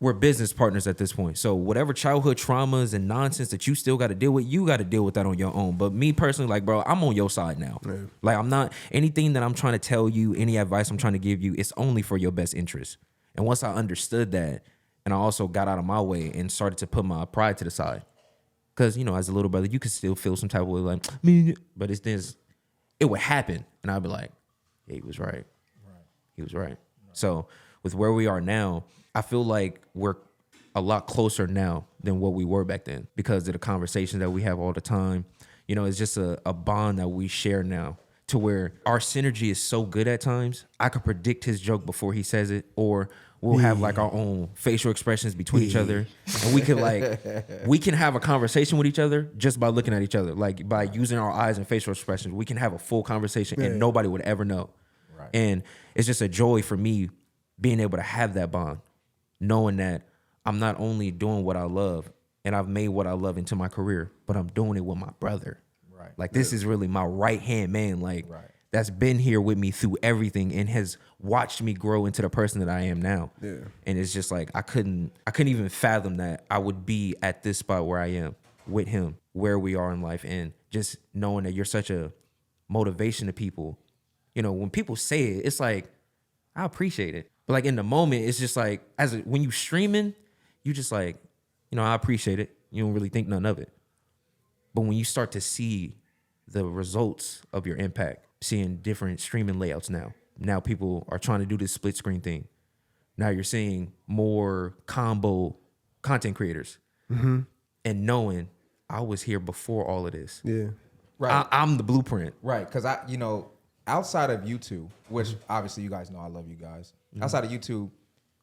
we're business partners at this point. So whatever childhood traumas and nonsense that you still got to deal with, you got to deal with that on your own. But me personally, like, bro, I'm on your side now. Yeah. Like, I'm not, anything that I'm trying to tell you, any advice I'm trying to give you, it's only for your best interest. And once I understood that, and I also got out of my way and started to put my pride to the side. Because, you know, as a little brother, you could still feel some type of way, like, but it's this, it would happen. And I'd be like, yeah, he was right. He was right. So with where we are now, I feel like we're a lot closer now than what we were back then because of the conversations that we have all the time. You know, it's just a bond that we share now to where our synergy is so good at times. I could predict his joke before he says it, or we'll have like our own facial expressions between each other. And we can have a conversation with each other just by looking at each other. Like, by using our eyes and facial expressions, we can have a full conversation and nobody would ever know. Right. And it's just a joy for me being able to have that bond, knowing that I'm not only doing what I love and I've made what I love into my career, but I'm doing it with my brother. Right. Like, this is really my right-hand man, like, that's been here with me through everything and has watched me grow into the person that I am now. Yeah. And it's just like, I couldn't even fathom that I would be at this spot where I am with him, where we are in life, and just knowing that you're such a motivation to people. You know, when people say it, it's like, I appreciate it. But like, in the moment, it's just like, when you streaming, you just like, you know, I appreciate it. You don't really think none of it. But when you start to see the results of your impact, seeing different streaming layouts now people are trying to do this split screen thing. Now you're seeing more combo content creators, and knowing I was here before all of this. Yeah, right. I'm the blueprint. Right, because outside of YouTube, which obviously you guys know I love you guys. Outside of YouTube,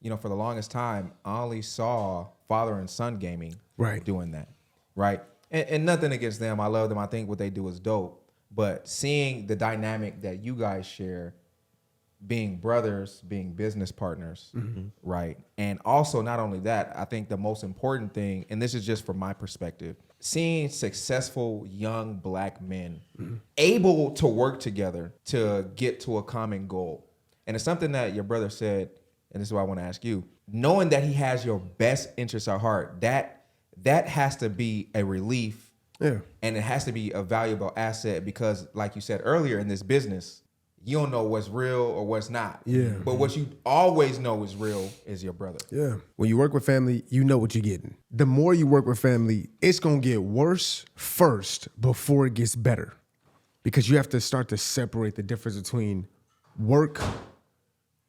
you know, for the longest time, I only saw father and son gaming doing that, right? And nothing against them. I love them. I think what they do is dope. But seeing the dynamic that you guys share, being brothers, being business partners, right? And also, not only that, I think the most important thing, and this is just from my perspective, seeing successful young black men able to work together to get to a common goal. And it's something that your brother said, and this is what I want to ask you, knowing that he has your best interests at heart, that has to be a relief. Yeah. And it has to be a valuable asset because, like you said earlier, in this business, you don't know what's real or what's not. Yeah. But what you always know is real is your brother. Yeah. When you work with family, you know what you're getting. The more you work with family, it's going to get worse first before it gets better. Because you have to start to separate the difference between work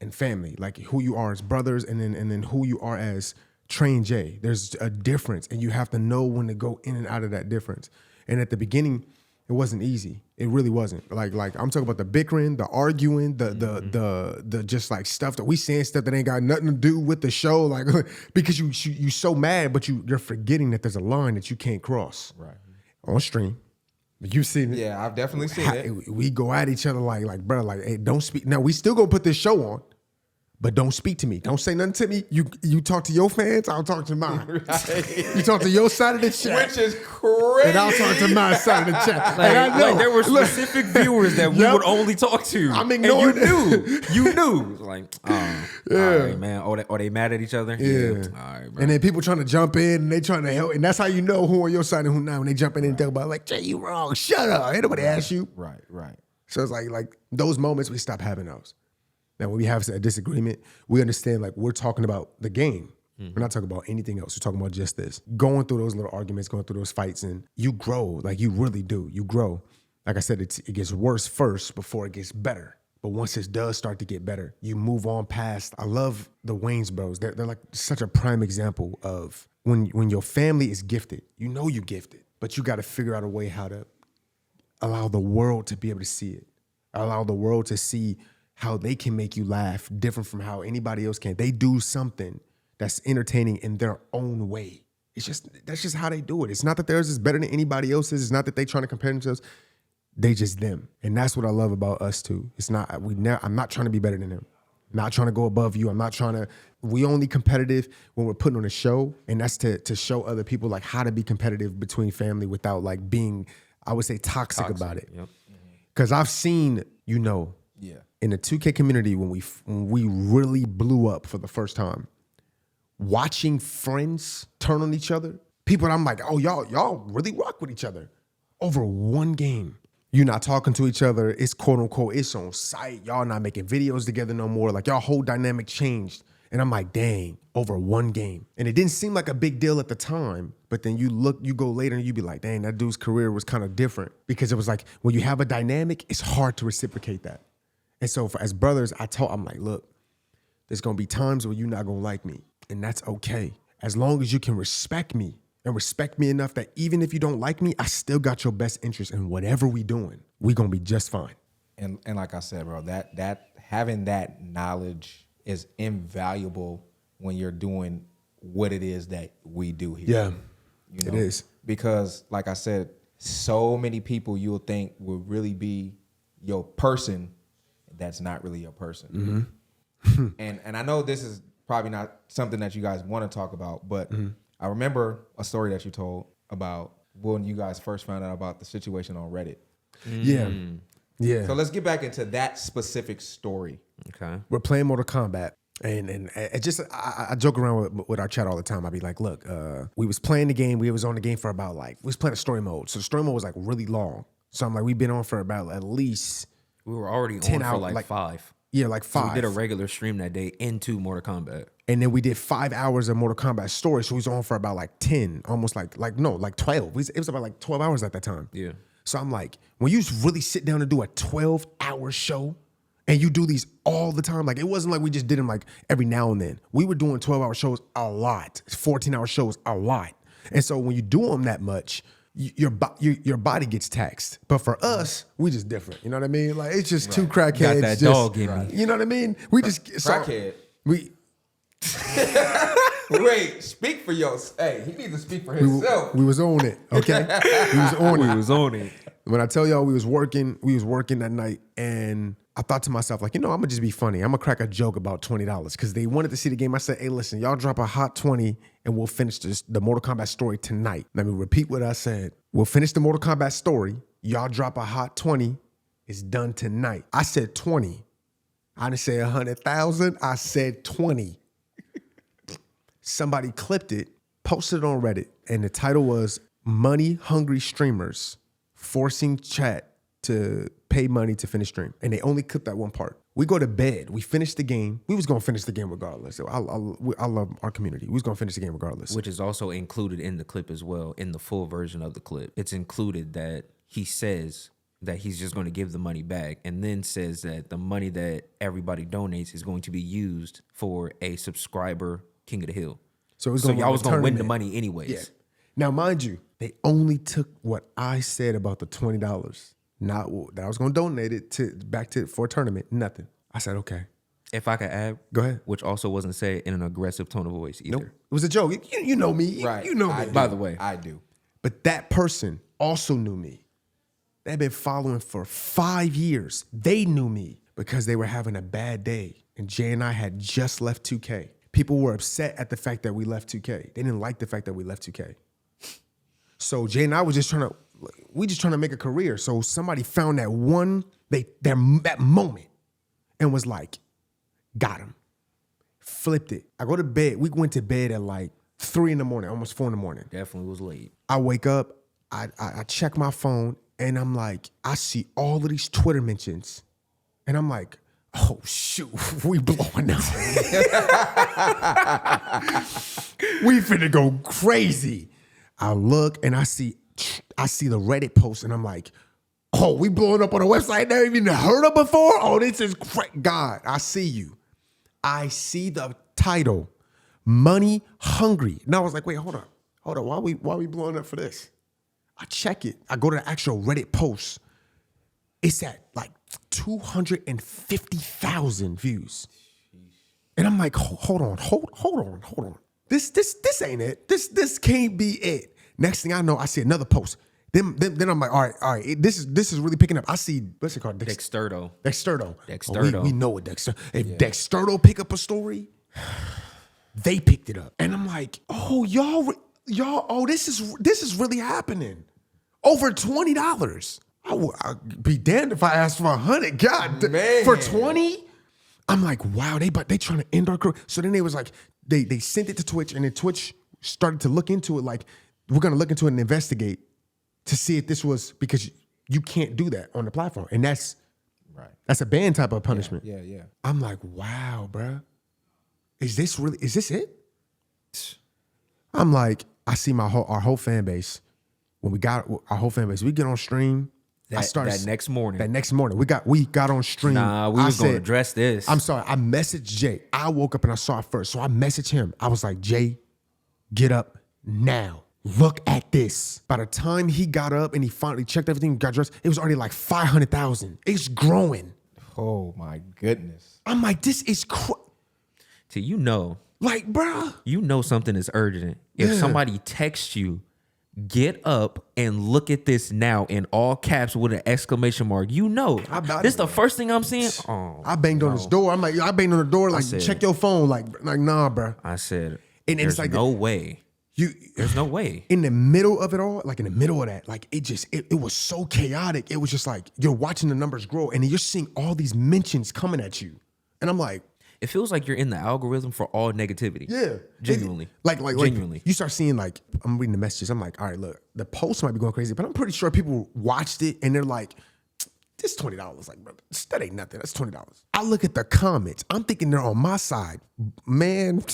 and family, like who you are as brothers and then who you are as Tre And J. There's a difference, and you have to know when to go in and out of that difference. And at the beginning, it wasn't easy. It really wasn't. Like I'm talking about the bickering, the arguing, the just like stuff that we saying stuff that ain't got nothing to do with the show, like because you so mad, but you're forgetting that there's a line that you can't cross. Right. On stream. You seen it? Yeah, I've definitely seen it. We go at each other like, bro, like, hey, don't speak. Now we still gonna put this show on. But don't speak to me. Don't say nothing to me. You talk to your fans, I'll talk to mine. Right. You talk to your side of the chat. Which is crazy. And I'll talk to my side of the chat. Like there were specific viewers that we would only talk to. I'm ignoring and you knew. Like, all right, man. Are they mad at each other? Yeah. All right, bro. And then people trying to jump in and they trying to help. And that's how you know who on your side and who not. When they jump in and talk about, like, Jay, you wrong. Shut up. Ain't nobody ask you. Right. So it's like those moments, we stop having those. Now, when we have a disagreement, we understand, like, we're talking about the game. We're not talking about anything else. We're talking about just this. Going through those little arguments, going through those fights, and you grow. Like, you really do. You grow. Like I said, it gets worse first before it gets better. But once it does start to get better, you move on past. I love the Wayans bros. They're like such a prime example of when your family is gifted. You know you're gifted, but you got to figure out a way how to allow the world to be able to see it. allow the world to see how they can make you laugh different from how anybody else can. They do something that's entertaining in their own way. That's just how they do it. It's not that theirs is better than anybody else's. It's not that they trying to compare themselves. They just them. And that's what I love about us too. It's not, I'm not trying to be better than them. Not trying to go above you. I'm not trying to, we only competitive when we're putting on a show. And that's to show other people like how to be competitive between family without like being, I would say toxic about it. Yep. Cause I've seen, in the 2K community, when we really blew up for the first time, watching friends turn on each other, people that I'm like, oh, y'all really rock with each other over one game. You're not talking to each other. It's quote unquote, it's on site. Y'all not making videos together no more. Like y'all whole dynamic changed. And I'm like, dang, over one game. And it didn't seem like a big deal at the time, but then you go later and you be like, dang, that dude's career was kind of different. Because it was like, when you have a dynamic, it's hard to reciprocate that. And so as brothers, I'm like, look, there's gonna be times where you're not gonna like me. And that's okay. As long as you can respect me and respect me enough that even if you don't like me, I still got your best interest in whatever we doing. We gonna be just fine. And like I said, bro, that having that knowledge is invaluable when you're doing what it is that we do here. Yeah, it is. Because like I said, so many people you'll think will really be your person that's not really your person. Mm-hmm. and I know this is probably not something that you guys want to talk about, but I remember a story that you told about when you guys first found out about the situation on Reddit. Yeah. So let's get back into that specific story. Okay. We're playing Mortal Kombat. And it just, I joke around with our chat all the time. I'd be like, look, we was playing the game. We was on the game for about we was playing a story mode. So the story mode was like really long. So I'm like, we've been on for about at least we were already 10 on for hours, like 5. Yeah, like 5. So we did a regular stream that day into Mortal Kombat. And then we did 5 hours of Mortal Kombat story. So we was on for about like 10, almost like 12. It was about like 12 hours at that time. Yeah. So I'm like, when you really sit down and do a 12-hour show and you do these all the time, like it wasn't like we just did them like every now and then. We were doing 12-hour shows a lot, 14-hour shows a lot. And so when you do them that much, your body gets taxed. But for us, we just different. You know what I mean? Like it's just two crackheads. Got that dog in me. You know what I mean? We just crackhead. Wait, speak for yourself. Hey, he needs to speak for himself. We was on it, okay? We was on it. it. When I tell y'all we was working that night, and I thought to myself, like, I'm gonna just be funny. I'm gonna crack a joke about $20 because they wanted to see the game. I said, hey, listen, y'all drop a hot 20 and we'll finish the Mortal Kombat story tonight. Let me repeat what I said. We'll finish the Mortal Kombat story. Y'all drop a hot 20. It's done tonight. I said 20. I didn't say 100,000. I said 20. Somebody clipped it, posted it on Reddit, and the title was Money Hungry Streamers Forcing Chat to Pay Money to Finish Stream. And they only clipped that one part. We go to bed. We finish the game. We was going to finish the game regardless. I love our community. We was going to finish the game regardless. Which is also included in the clip as well, in the full version of the clip. It's included that he says that he's just going to give the money back and then says that the money that everybody donates is going to be used for a subscriber King of the Hill. So y'all was going to win the money anyways. Yeah. Now, mind you, they only took what I said about the $20. Not that I was going to donate it back for a tournament. Nothing. I said, okay. If I could add. Go ahead. Which also wasn't said in an aggressive tone of voice either. Nope. It was a joke. You know me. Right. You know me. By the way. I do. But that person also knew me. They've been following for 5 years. They knew me because they were having a bad day. And Jay and I had just left 2K. People were upset at the fact that we left 2K. They didn't like the fact that we left 2K. So Jay and I was just trying to make a career. So somebody found that that moment and was like, got him. Flipped it. I go to bed. We went to bed at like 3 in the morning, almost 4 in the morning. Definitely was late. I wake up, I check my phone, and I'm like, I see all of these Twitter mentions, and I'm like, oh shoot, we blowing up. We finna go crazy. I look and I see the Reddit post, and I'm like, oh, we blowing up on a website I never even heard of before? Oh, this is great. God, I see you. I see the title, Money Hungry. And I was like, wait, hold on. Why we blowing up for this? I check it. I go to the actual Reddit post. It's at like 250,000 views. And I'm like, hold on. This ain't it. This can't be it. Next thing I know, I see another post. Then I'm like, all right. This is really picking up. I see, what's it called? Dexterdo. Oh, we know what Dexter. If Dexterdo pick up a story, they picked it up. And I'm like, oh, y'all, this is really happening. Over $20. I'd be damned if I asked for 100. God, man. For 20? I'm like, wow, they trying to end our career. So then they was like, they sent it to Twitch, and then Twitch started to look into it like, we're going to look into it and investigate to see if this was, because you can't do that on the platform. And that's a ban type of punishment. Yeah. I'm like, wow, bruh. Is this it? I'm like, I see our whole fan base. When we got our whole fan base, we get on stream. That next morning, we got on stream. Nah, we was going to address this. I'm sorry. I messaged Jay. I woke up and I saw it first. So I messaged him. I was like, Jay, get up now. Look at this. By the time he got up and he finally checked everything, got dressed, it was already like 500,000. It's growing. Oh my goodness. I'm like, this is So you know. Like, bruh. You know something is urgent. If somebody texts you, get up and look at this now in all caps with an exclamation mark. You know, this is the first thing I'm seeing. Oh, I banged on his door. I'm like, I banged on the door. Like, check your phone. Like, nah, bro. I said, and there's it's like no way. There's no way. In the middle of it all, like in the middle of that, like it was so chaotic. It was just like you're watching the numbers grow, and then you're seeing all these mentions coming at you, and I'm like. It feels like you're in the algorithm for all negativity. Yeah. Genuinely. Like genuinely. You start seeing like, I'm reading the messages. I'm like, all right, look, the post might be going crazy, but I'm pretty sure people watched it and they're like, this $20. Like, bro, that ain't nothing. That's $20. I look at the comments. I'm thinking they're on my side. Man.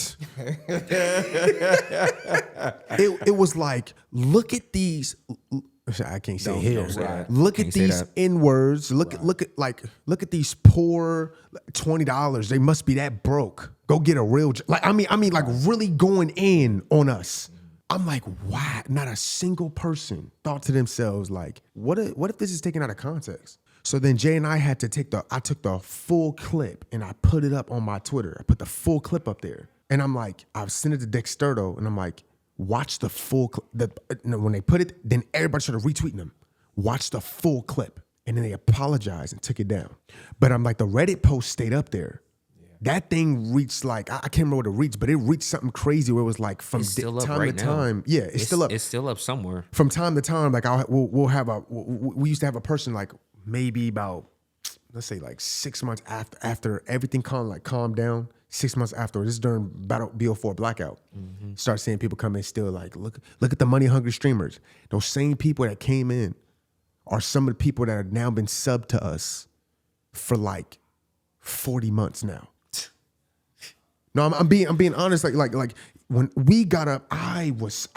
It was like, look at these. I can't say here. Look at these N-words. Look at these poor $20. They must be that broke. Go get a real job. Like I mean, like really going in on us. I'm like, why? Not a single person thought to themselves like, what if this is taken out of context? So then Jay and I had to I took the full clip and I put it up on my Twitter. I put the full clip up there, and I'm like, I sent it to Dexterdo, and I'm like. Watch the full clip. When they put it, then everybody started retweeting them. Watch the full clip. And then they apologized and took it down. But I'm like, the Reddit post stayed up there. Yeah. That thing reached like, I can't remember what it reached, but it reached something crazy where it was like from time to time. Yeah, it's still up. It's still up somewhere. From time to time, like we used to have a person like maybe about, let's say like 6 months after everything calmed down. 6 months after, this is during Battle BO4 blackout. Mm-hmm. Start seeing people come in still like, look at the money hungry streamers. Those same people that came in are some of the people that have now been subbed to us for like 40 months now. No, I'm being honest. Like when we got up, I was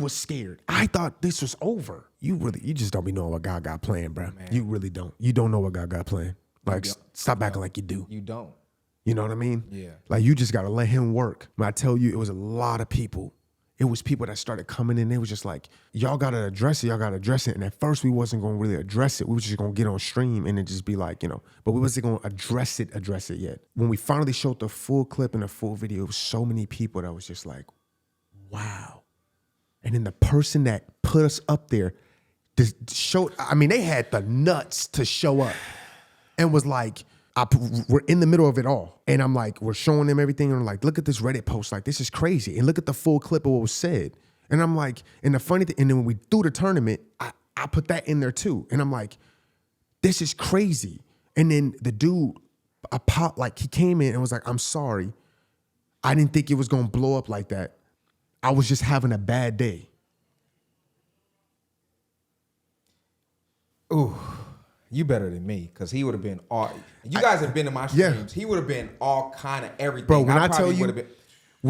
scared. I thought this was over. You just don't be knowing what God got planned, bro. Man. You really don't. You don't know what God got planned. Like stop acting like you do. You don't. You know what I mean? Yeah. Like you just gotta let him work. When I tell you, it was a lot of people. It was people that started coming in. It was just like, y'all gotta address it. And at first we wasn't gonna really address it. We was just gonna get on stream and then just be like, but we wasn't gonna address it yet. When we finally showed the full clip and the full video, it was so many people that was just like, wow. And then the person that put us up there they had the nuts to show up and was like, we're in the middle of it all. And I'm like, we're showing them everything. And I'm like, look at this Reddit post. Like, this is crazy. And look at the full clip of what was said. And I'm like, and the funny thing, and then when we do the tournament, I put that in there too. And I'm like, this is crazy. And then the dude, he came in and was like, I'm sorry. I didn't think it was going to blow up like that. I was just having a bad day. Ooh. You better than me, because he would have been all. You guys have been to my streams. Yeah. He would have been all kind of everything. Bro, when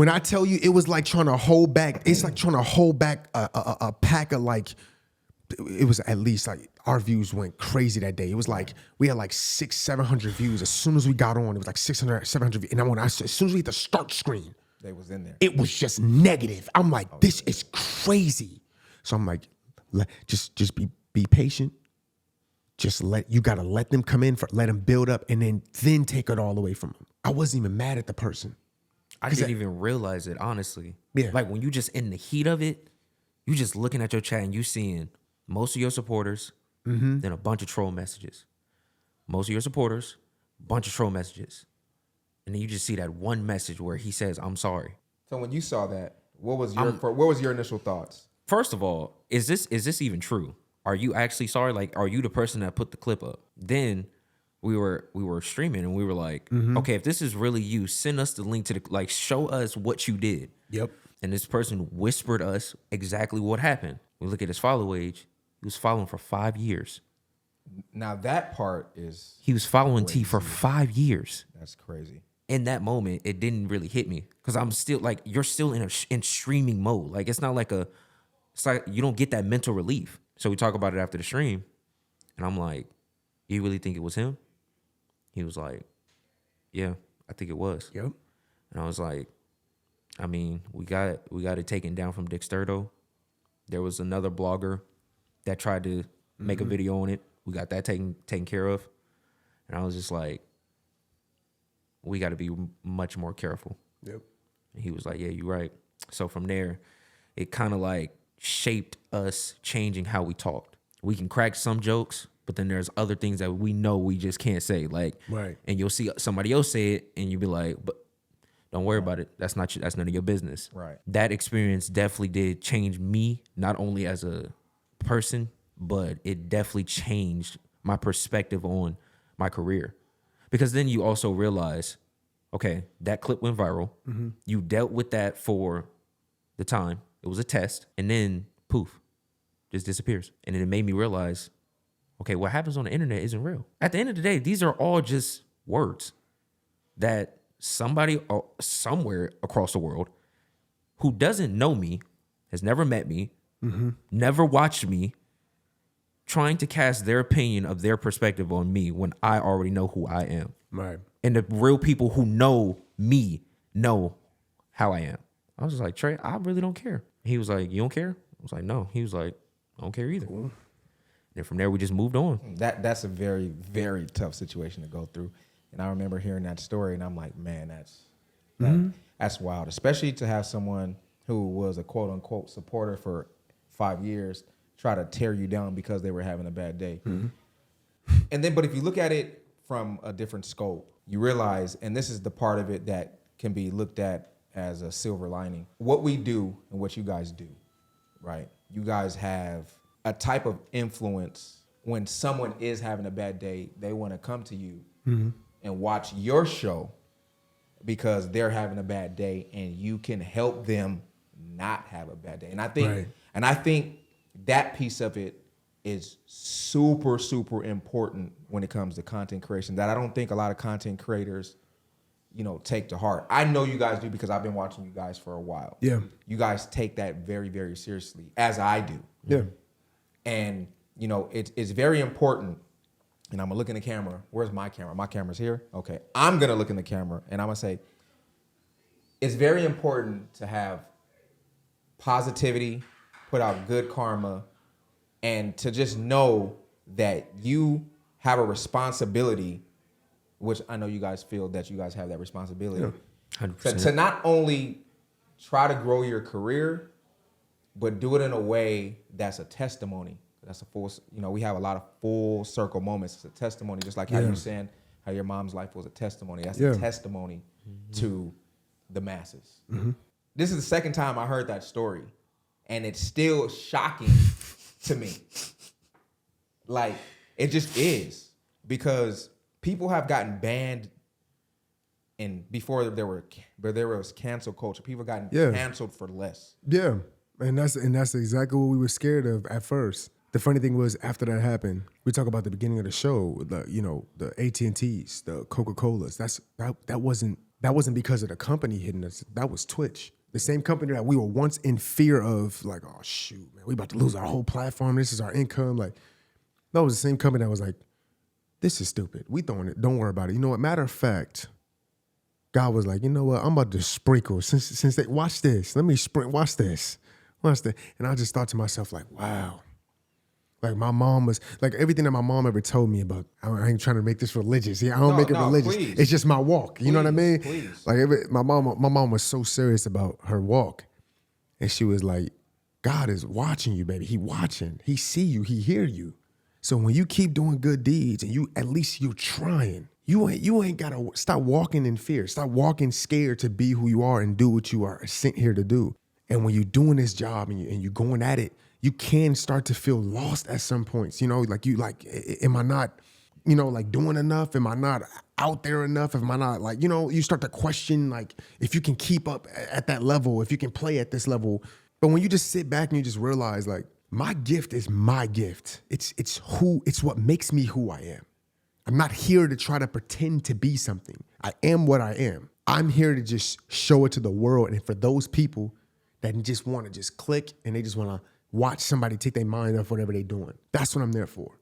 I tell you, it was like trying to hold back. It's like trying to hold back a pack of like. It was at least like our views went crazy that day. It was like we had like 600-700 views. As soon as we got on, it was like 600-700 views. And as soon as we hit the start screen, they was in there. It was just negative. I'm like, this is crazy. So I'm like, just be patient. you got to let them come in, let them build up, and then take it all away from them. I wasn't even mad at the person. I didn't even realize it, honestly. Yeah. Like when you just in the heat of it, you just looking at your chat and you seeing most of your supporters, then a bunch of troll messages. Most of your supporters, bunch of troll messages. And then you just see that one message where he says, "I'm sorry." So when you saw that, what was your initial thoughts? First of all, is this even true? Are you actually sorry? Like, are you the person that put the clip up? Then we were streaming and we were like, okay, if this is really you, send us the link to show us what you did. Yep. And this person whispered us exactly what happened. We look at his follow age. He was following for 5 years. Now that part is... He was following crazy. T for 5 years. That's crazy. In that moment, it didn't really hit me because I'm still like, you're still in streaming mode. Like, it's not like it's like you don't get that mental relief. So we talk about it after the stream, and I'm like, "You really think it was him?" He was like, "Yeah, I think it was." Yep. And I was like, "I mean, we got it taken down from Dick Sturdo. There was another blogger that tried to make a video on it. We got that taken care of." And I was just like, "We got to be much more careful." Yep. And he was like, "Yeah, you're right." So from there, it kind of like shaped us changing how we talked. We can crack some jokes, but then there's other things that we know we just can't say. Like, right. And you'll see somebody else say it, and you'll be like, "But don't worry about it. That's none of your business." Right. That experience definitely did change me, not only as a person, but it definitely changed my perspective on my career. Because then you also realize, okay, that clip went viral. You dealt with that for the time. It was a test. And then, poof, just disappears. And then it made me realize, okay, what happens on the internet isn't real. At the end of the day, these are all just words that somebody somewhere across the world who doesn't know me, has never met me, never watched me, trying to cast their opinion of their perspective on me when I already know who I am. Right. And the real people who know me know how I am. I was just like, "Tre, I really don't care." He was like, "You don't care?" I was like, "No." He was like, "I don't care either." Cool. And from there, we just moved on. That's a very, very tough situation to go through. And I remember hearing that story, and I'm like, man, that's wild. Especially to have someone who was a quote unquote supporter for 5 years try to tear you down because they were having a bad day. And then, but if you look at it from a different scope, you realize, and this is the part of it that can be looked at as a silver lining, what we do and what you guys do, right? You guys have a type of influence. When someone is having a bad day, they want to come to you and watch your show because they're having a bad day, and you can help them not have a bad day. And I think that piece of it is super, super important when it comes to content creation, that I don't think a lot of content creators, take to heart. I know you guys do because I've been watching you guys for a while. Yeah. You guys take that very, very seriously, as I do. Yeah. And, it's very important. And I'm going to look in the camera. Where's my camera? My camera's here. Okay. I'm going to look in the camera, and I'm going to say, it's very important to have positivity, put out good karma, and to just know that you have a responsibility, which I know you guys feel that you guys have that responsibility, 100%. To not only try to grow your career, but do it in a way that's a testimony. That's a full, we have a lot of full circle moments. It's a testimony, just like how you're saying how your mom's life was a testimony. That's a testimony to the masses. This is the second time I heard that story, and it's still shocking to me. Like, it just is, because people have gotten banned, and before there was cancel culture, people gotten canceled for less. Yeah, and that's exactly what we were scared of at first. The funny thing was, after that happened, we talk about the beginning of the show, the AT&Ts, the Coca-Colas. That wasn't because of the company hitting us. That was Twitch. The same company that we were once in fear of, like, oh shoot, man, we about to lose our whole platform. This is our income. Like, that was the same company that was like, this is stupid. We throwing it. Don't worry about it. You know what? Matter of fact, God was like, you know what? I'm about to sprinkle. Since they watch this, let me watch this. And I just thought to myself, like, wow. Like my mom was like everything that my mom ever told me about. I ain't trying to make this religious. Yeah, I don't make it religious. Please. It's just my walk. You know what I mean? Please. Like my mom was so serious about her walk, and she was like, "God is watching you, baby. He watching. He see you. He hear you. So when you keep doing good deeds and at least you're trying. You ain't gotta stop walking in fear. Stop walking scared to be who you are and do what you are sent here to do. And when you're doing this job and you're going at it, you can start to feel lost at some points. You know, like am I not, like doing enough? Am I not out there enough? Am I not like, you start to question like if you can keep up at that level, if you can play at this level. But when you just sit back and you just realize like my gift is my gift. It's what makes me who I am. I'm not here to try to pretend to be something. I am what I am. I'm here to just show it to the world. And for those people that just want to just click and they just want to watch somebody take their mind off whatever they're doing. That's what I'm there for.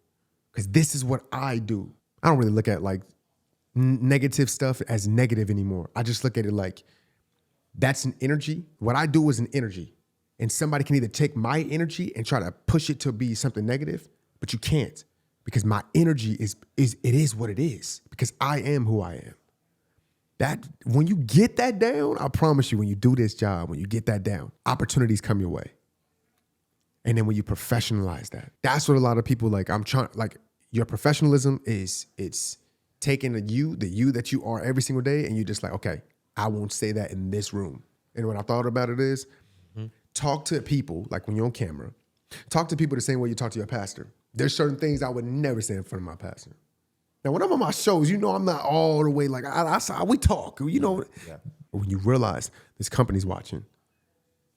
Because this is what I do. I don't really look at like negative stuff as negative anymore. I just look at it like that's an energy. What I do is an energy. And somebody can either take my energy and try to push it to be something negative, but you can't. Because my energy is what it is. Because I am who I am. That when you get that down, I promise you, when you do this job, when you get that down, opportunities come your way. And then when you professionalize that, that's what a lot of people like. Your professionalism it's taking the you that you are every single day, and you're just like, okay, I won't say that in this room. And what I thought about it is, talk to people like when you're on camera, talk to people the same way you talk to your pastor. There's certain things I would never say in front of my pastor. Now, when I'm on my shows, I'm not all the way like, we talk, Yeah. When you realize this company's watching,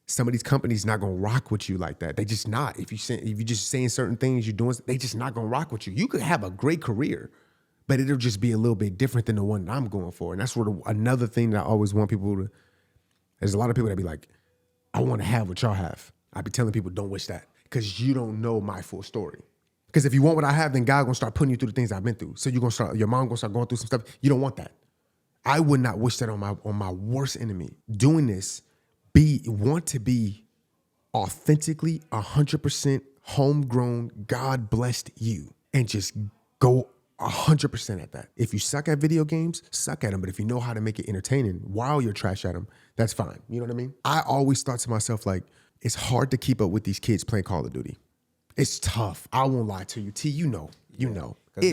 some of these companies not gonna rock with you like that. They just not. If you just saying certain things, you're doing, they just not gonna rock with you. You could have a great career, but it'll just be a little bit different than the one that I'm going for. And that's sort of another thing that I always want people to, there's a lot of people that be like, I want to have what y'all have. I be telling people, don't wish that, because you don't know my full story. Because if you want what I have, then God gonna start putting you through the things I've been through. So your mom gonna start going through some stuff. You don't want that. I would not wish that on my worst enemy. Doing this, want to be authentically 100% homegrown, God blessed you, and just go 100% at that. If you suck at video games, suck at them. But if you know how to make it entertaining while you're trash at them, that's fine. You know what I mean? I always thought to myself, like, it's hard to keep up with these kids playing Call of Duty. It's tough. I won't lie to you. T, you know. Because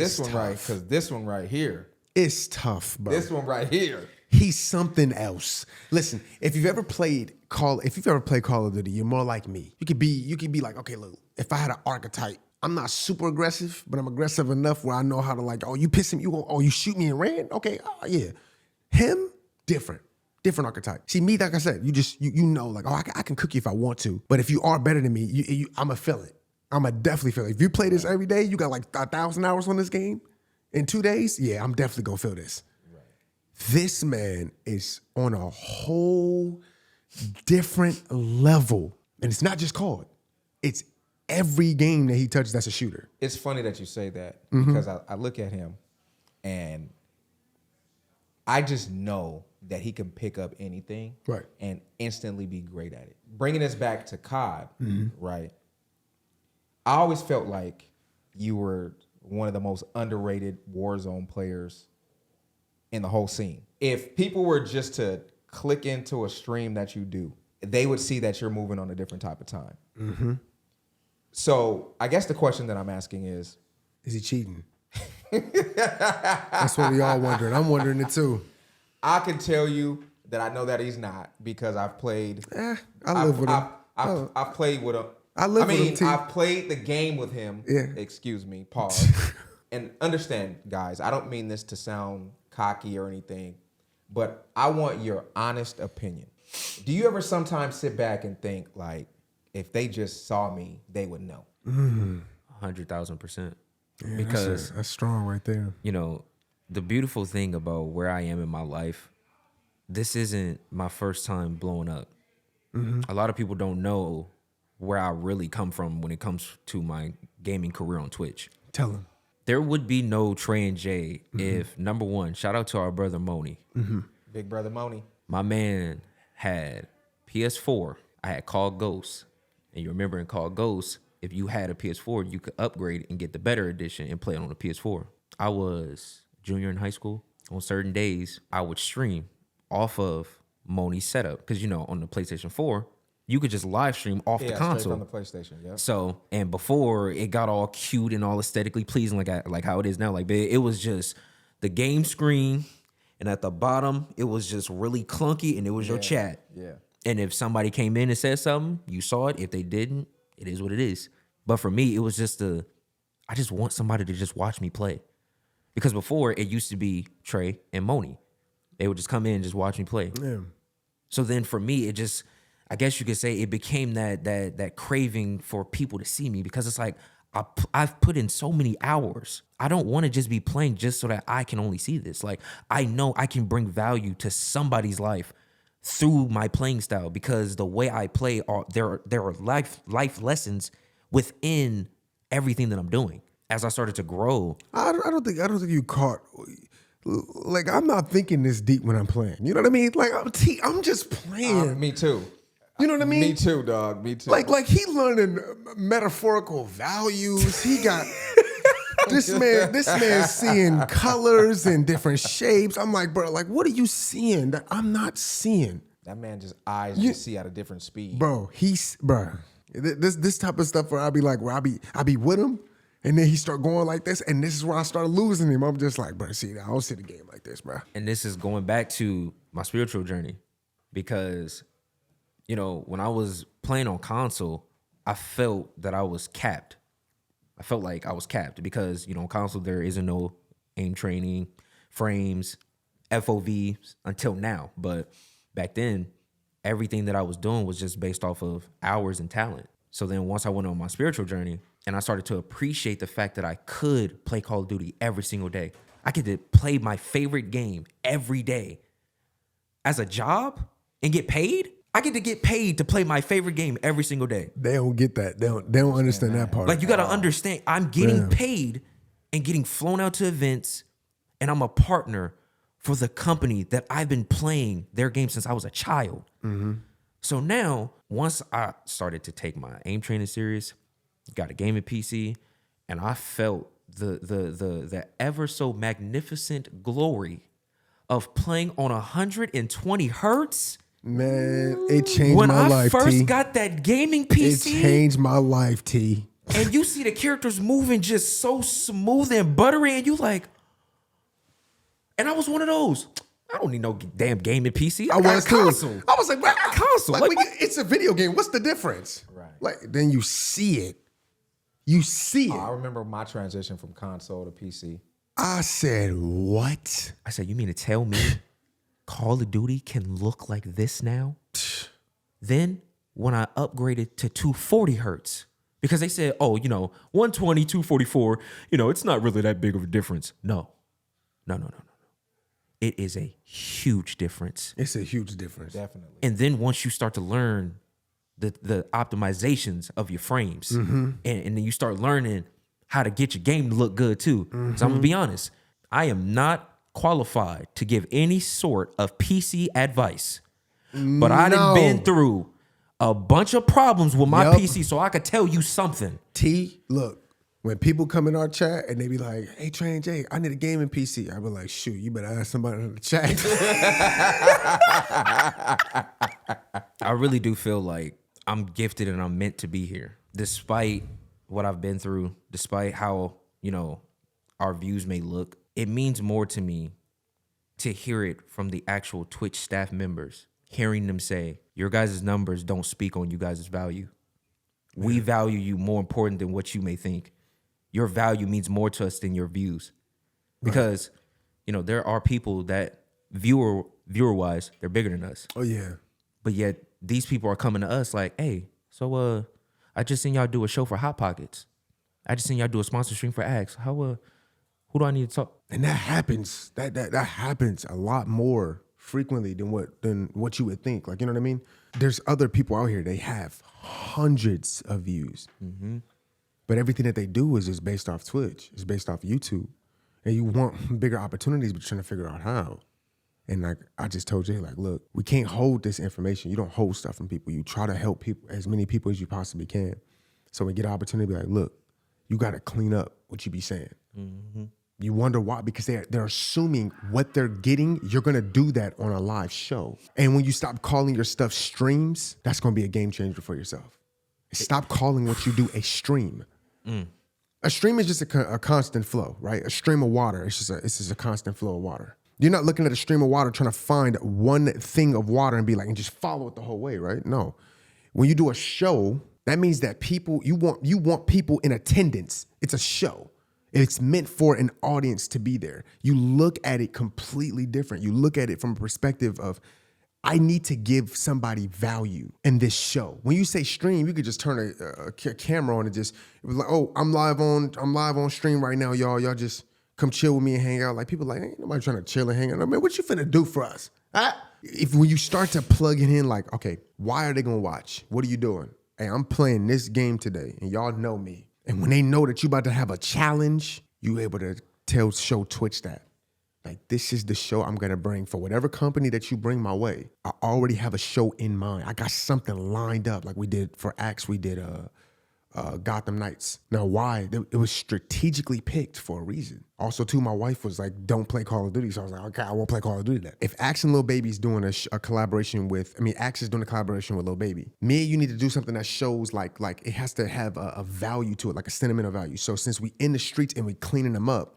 this one right here. It's tough, bro. This one right here. He's something else. Listen, if you've ever played Call of Duty, you're more like me. You could be like, okay, look, if I had an archetype, I'm not super aggressive, but I'm aggressive enough where I know how to like, oh, you piss him, you shoot me and ran? Okay, yeah. Him, different archetype. See, me, like I said, you know, like, oh, I can cook you if I want to. But if you are better than me, I'ma feel it. I'ma definitely feel it. If you play this every day, you got like 1,000 hours on this game in 2 days, yeah, I'm definitely gonna feel this. Right. This man is on a whole different level. And it's not just COD. It's every game that he touches that's a shooter. It's funny that you say that because I look at him and I just know that he can pick up anything and instantly be great at it. Bringing this back to COD, right? I always felt like you were one of the most underrated Warzone players in the whole scene. If people were just to click into a stream that you do, they would see that you're moving on a different type of time. Mm-hmm. So I guess the question that I'm asking is he cheating? That's what we all wondering. I'm wondering it too. I can tell you that I know that he's not because I've played. I live with him. I've played with him. I've played the game with him. Yeah. Excuse me. Pause. And understand, guys, I don't mean this to sound cocky or anything, but I want your honest opinion. Do you ever sometimes sit back and think like, if they just saw me, they would know? 100,000%. Yeah, because that's strong right there. You know, the beautiful thing about where I am in my life, this isn't my first time blowing up. A lot of people don't know where I really come from when it comes to my gaming career on Twitch. Tell them. There would be no Tre And J if, number one, shout out to our brother Moni. Big brother Moni. My man had PS4. I had Call Ghosts. And you remember in Call Ghosts, if you had a PS4, you could upgrade and get the better edition and play it on a PS4. I was junior in high school. On certain days, I would stream off of Moni's setup because, on the PlayStation 4, you could just live stream off the console. On the PlayStation, yeah. So, and before it got all cute and all aesthetically pleasing like how it is now, like it was just the game screen, and at the bottom it was just really clunky, and it was your chat. Yeah. And if somebody came in and said something, you saw it. If they didn't, it is what it is. But for me, it was just I just want somebody to just watch me play, because before it used to be Tre and Moni. They would just come in and just watch me play. Yeah. So then for me, it just, I guess you could say it became that craving for people to see me, because it's like I've put in so many hours. I don't want to just be playing just so that I can only see this. Like, I know I can bring value to somebody's life through my playing style, because the way I play, there are life lessons within everything that I'm doing. As I started to grow, I don't think you caught. Like, I'm not thinking this deep when I'm playing. You know what I mean? Like, I'm just playing. Me too. You know what I mean? Me too, dog. Me too. Like he learning metaphorical values. He got this man seeing colors and different shapes. I'm like, bro, like, what are you seeing that I'm not seeing? That man just eyes just see at a different speed. Bro, this type of stuff where I be like, where I be with him, and then he start going like this, and this is where I start losing him. I'm just like, bro, see, I don't see the game like this, bro. And this is going back to my spiritual journey, because, when I was playing on console, I felt that I was capped. I felt like I was capped because, on console, there isn't no aim training, frames, FOV until now. But back then, everything that I was doing was just based off of hours and talent. So then once I went on my spiritual journey and I started to appreciate the fact that I could play Call of Duty every single day, I could play my favorite game every day as a job and get paid. I get to get paid to play my favorite game every single day. They don't get that. They don't understand that part. Like, you got to understand, I'm getting paid and getting flown out to events, and I'm a partner for the company that I've been playing their game since I was a child. Mm-hmm. So now, once I started to take my aim training serious, got a gaming PC, and I felt the ever so magnificent glory of playing on 120 hertz. Man, it changed my life, When I first got that gaming PC, it changed my life, T. And you see the characters moving just so smooth and buttery, and you like, and I was one of those. I don't need no damn gaming PC. I got a console. I was like, man, console. Like, it's a video game. What's the difference? Right. Like, then you see it. You see it. I remember my transition from console to PC. I said, what? I said, you mean to tell me Call of Duty can look like this now? Then when I upgraded to 240 hertz, because they said, 120, 244, it's not really that big of a difference. No. It is a huge difference. It's a huge difference. Definitely. And then once you start to learn the optimizations of your frames, and then you start learning how to get your game to look good too. Mm-hmm. So I'm gonna be honest, I am not qualified to give any sort of PC advice, but I done been through a bunch of problems with my PC, so I could tell you something. T, look, when people come in our chat and they be like, hey, Tre and J, I need a gaming PC. I be like, shoot, you better ask somebody in the chat. I really do feel like I'm gifted and I'm meant to be here. Despite what I've been through, despite how, our views may look, it means more to me to hear it from the actual Twitch staff members, hearing them say, your guys' numbers don't speak on you guys' value. We value you more important than what you may think. Your value means more to us than your views. Because, there are people that viewer-wise, they're bigger than us. Oh, yeah. But yet, these people are coming to us like, hey, so I just seen y'all do a show for Hot Pockets. I just seen y'all do a sponsor stream for Axe. Who do I need to talk? And that happens. That happens a lot more frequently than what you would think. Like, you know what I mean? There's other people out here, they have hundreds of views. Mm-hmm. But everything that they do is just based off Twitch. It's based off YouTube. And you want bigger opportunities, but you're trying to figure out how. And like I just told Jay, like, look, we can't hold this information. You don't hold stuff from people. You try to help people, as many people as you possibly can. So we get an opportunity to be like, look, you got to clean up what you be saying. You wonder why, because they're assuming what they're getting, you're going to do that on a live show. And when you stop calling your stuff streams, that's going to be a game changer for yourself. Stop calling what you do a stream. A stream is just a constant flow, right? A stream of water, it's just a constant flow of water. You're not looking at a stream of water trying to find one thing of water and be like, and just follow it the whole way, right? No. When you do a show, that means that people, you want people in attendance. It's a show. It's meant for an audience to be there. You look at it completely different. You look at it from a perspective of, I need to give somebody value in this show. When you say stream, you could just turn a camera on and just, it was like, oh, I'm live on stream right now, y'all. Y'all just come chill with me and hang out. Like, people like, ain't nobody trying to chill and hang out. Man, what you finna do for us? When you start to plug it in, like, okay, why are they gonna watch? What are you doing? Hey, I'm playing this game today, and y'all know me. And when they know that you about to have a challenge, you able to show Twitch that. Like, this is the show I'm going to bring for whatever company that you bring my way. I already have a show in mind. I got something lined up. Like we did for Axe, we did Gotham Knights. Now, why? It was strategically picked for a reason. Also, too, my wife was like, don't play Call of Duty. So I was like, okay, I won't play Call of Duty then. If Axe and Lil Baby's doing a collaboration with, Axe is doing a collaboration with Lil Baby. Me and you need to do something that shows like it has to have a value to it, like a sentimental value. So since we in the streets and we cleaning them up,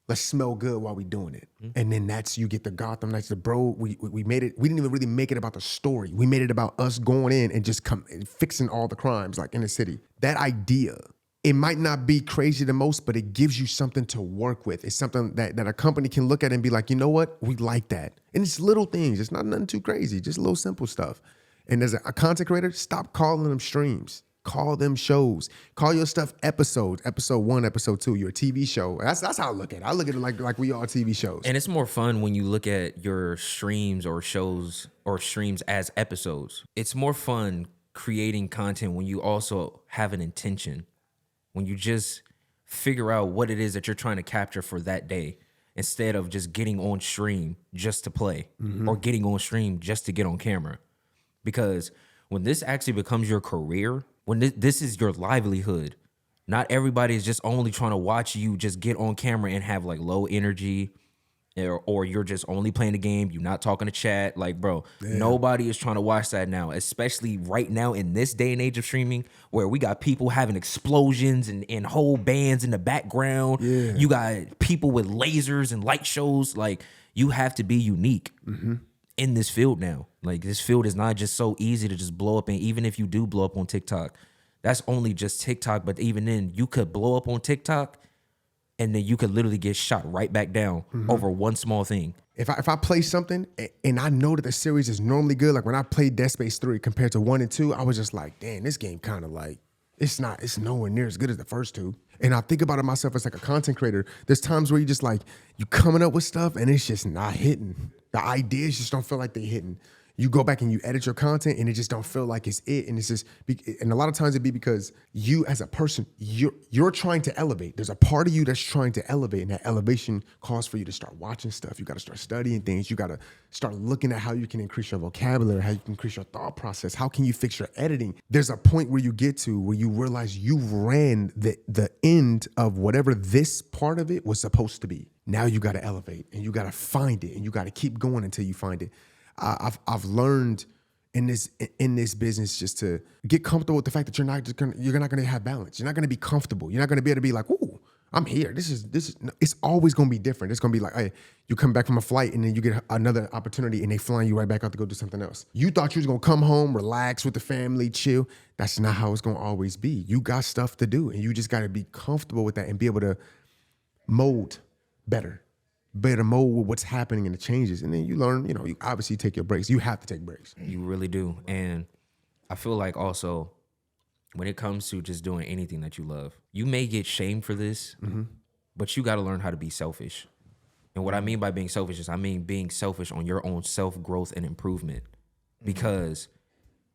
let's smell good while we doing it. And then you get the Gotham Knights, we made it, we didn't even really make it about the story. We made it about us going in and just fixing all the crimes like in the city. That idea, it might not be crazy the most, but it gives you something to work with. It's something that a company can look at and be like, you know what? We like that. And it's little things. It's not nothing too crazy, just little simple stuff. And as a content creator, stop calling them streams. Call them shows. Call your stuff episodes. Episode 1, episode 2. Your TV show. That's how I look at it. I look at it like we are TV shows. And it's more fun when you look at your streams or shows or streams as episodes. It's more fun creating content when you also have an intention. When you just figure out what it is that you're trying to capture for that day, instead of just getting on stream just to play or getting on stream just to get on camera. Because when this actually becomes your career, when this is your livelihood, not everybody is just only trying to watch you just get on camera and have like low energy, or you're just only playing the game, you're not talking to chat. Like, bro, nobody is trying to watch that now, especially right now in this day and age of streaming where we got people having explosions and whole bands in the background. Yeah. You got people with lasers and light shows. Like, you have to be unique in this field now. Like, this field is not just so easy to just blow up. And even if you do blow up on TikTok, that's only just TikTok. But even then, you could blow up on TikTok and then you could literally get shot right back down over one small thing. If I play something and I know that the series is normally good, like when I played Dead Space 3 compared to 1 and 2, I was just like, damn, this game kind of like, it's nowhere near as good as the first two. And I think about it myself as like a content creator. There's times where you just like, you coming up with stuff and it's just not hitting. The ideas just don't feel like they're hitting. You go back and you edit your content and it just don't feel like it's it. And it's just, and a lot of times it'd be because you as a person, you're trying to elevate. There's a part of you that's trying to elevate, and that elevation calls for you to start watching stuff. You got to start studying things. You got to start looking at how you can increase your vocabulary, how you can increase your thought process. How can you fix your editing? There's a point where you get to where you realize you ran the end of whatever this part of it was supposed to be. Now you got to elevate and you got to find it and you got to keep going until you find it. I've learned in this business just to get comfortable with the fact that you're not going to have balance. You're not going to be comfortable. You're not going to be able to be like, ooh, I'm here. This is. It's always going to be different. It's going to be like, hey, you come back from a flight and then you get another opportunity and they flying you right back out to go do something else. You thought you was going to come home, relax with the family, chill. That's not how it's going to always be. You got stuff to do and you just got to be comfortable with that and be able to mold better mold with what's happening and the changes. And then you learn, you obviously take your breaks. You have to take breaks. You really do. And I feel like also when it comes to just doing anything that you love, you may get shamed for this, but you got to learn how to be selfish. And what I mean by being selfish is I mean being selfish on your own self-growth and improvement. Because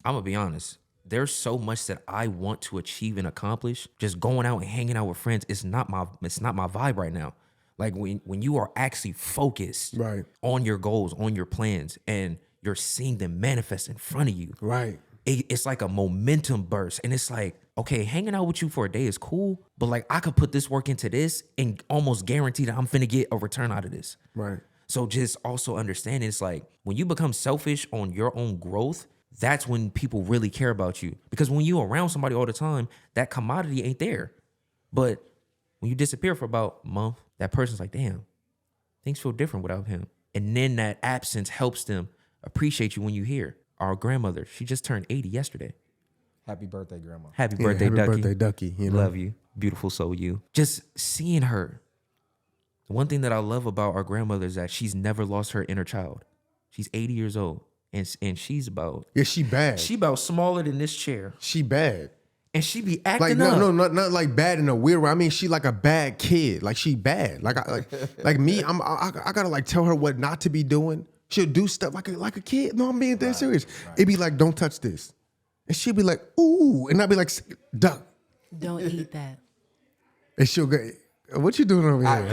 I'm going to be honest, there's so much that I want to achieve and accomplish. Just going out and hanging out with friends, it's not my vibe right now. Like when you are actually focused on your goals, on your plans, and you're seeing them manifest in front of you. Right. it's like a momentum burst. And it's like, okay, hanging out with you for a day is cool, but like I could put this work into this and almost guarantee that I'm finna get a return out of this. Right. So just also understanding it's like when you become selfish on your own growth, that's when people really care about you. Because when you're around somebody all the time, that commodity ain't there. But when you disappear for about a month, that person's like, damn, things feel different without him. And then that absence helps them appreciate you when you're here. Our grandmother, she just turned 80 yesterday. Happy birthday, Grandma. Happy birthday, happy Ducky. birthday, Ducky. You know? Love you. Beautiful soul, you. Just seeing her. The one thing that I love about our grandmother is that she's never lost her inner child. She's 80 years old. And she's about... Yeah, she bad. She about smaller than this chair. She bad. And she be acting like, up. No, not like bad in a weird way. I mean, she like a bad kid. Like she bad. Like me, I gotta like tell her what not to be doing. She'll do stuff like a kid. No, I'm being dead serious. Right. It'd be like, don't touch this. And she'll be like, ooh. And I'd be like, duck. Don't eat that. And she'll go, what you doing over here? I'm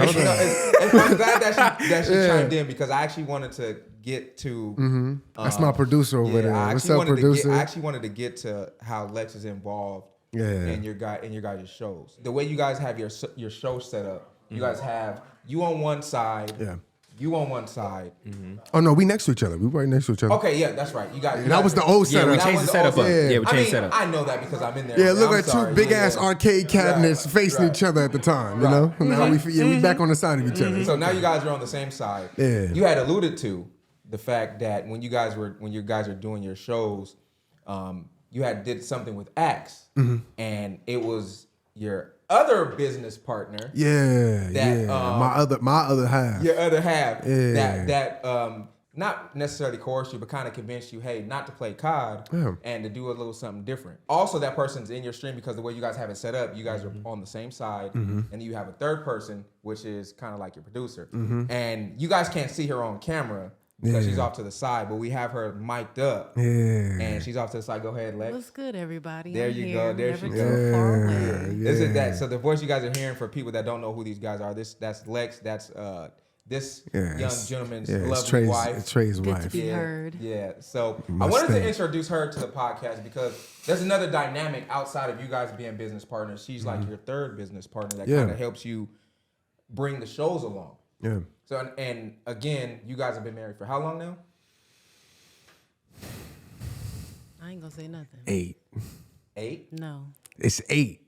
glad that she chimed in because I actually wanted to get to. That's my producer over there. What's up, producer? I actually wanted to get to how Lex is involved in your guys' shows. The way you guys have your show set up, you guys have you on one side. Yeah. You on one side. Oh no, we next to each other. We right next to each other. Okay, yeah, that's right. You guys. That was the old setup. Yeah, we changed the setup up. Yeah, we changed setup. I know that because I'm in there. Yeah, look like two big ass arcade cabinets facing each other at the time. You know, now we back on the side of each other. So now you guys are on the same side. Yeah. You had alluded to the fact that when you guys are doing your shows, you had did something with Axe, and it was your other business partner. My other half. Your other half. Yeah. That not necessarily coerced you, but kind of convinced you, hey, not to play COD and to do a little something different. Also, that person's in your stream because the way you guys have it set up, you guys are on the same side, and you have a third person, which is kind of like your producer. And you guys can't see her on camera because she's off to the side, but we have her mic'd up. Yeah. And she's off to the side. Go ahead, Lex. What's good, everybody? There you go. There she goes. Far away. This is that. So the voice you guys are hearing for people that don't know who these guys are, that's Lex. That's this young gentleman's lovely wife. It's Trey's Good wife. to be heard. Yeah. So I wanted to introduce her to the podcast because there's another dynamic outside of you guys being business partners. She's like your third business partner that kind of helps you bring the shows along. Yeah. So and again, you guys have been married for how long now? I ain't gonna say nothing. 8. 8? No. It's 8.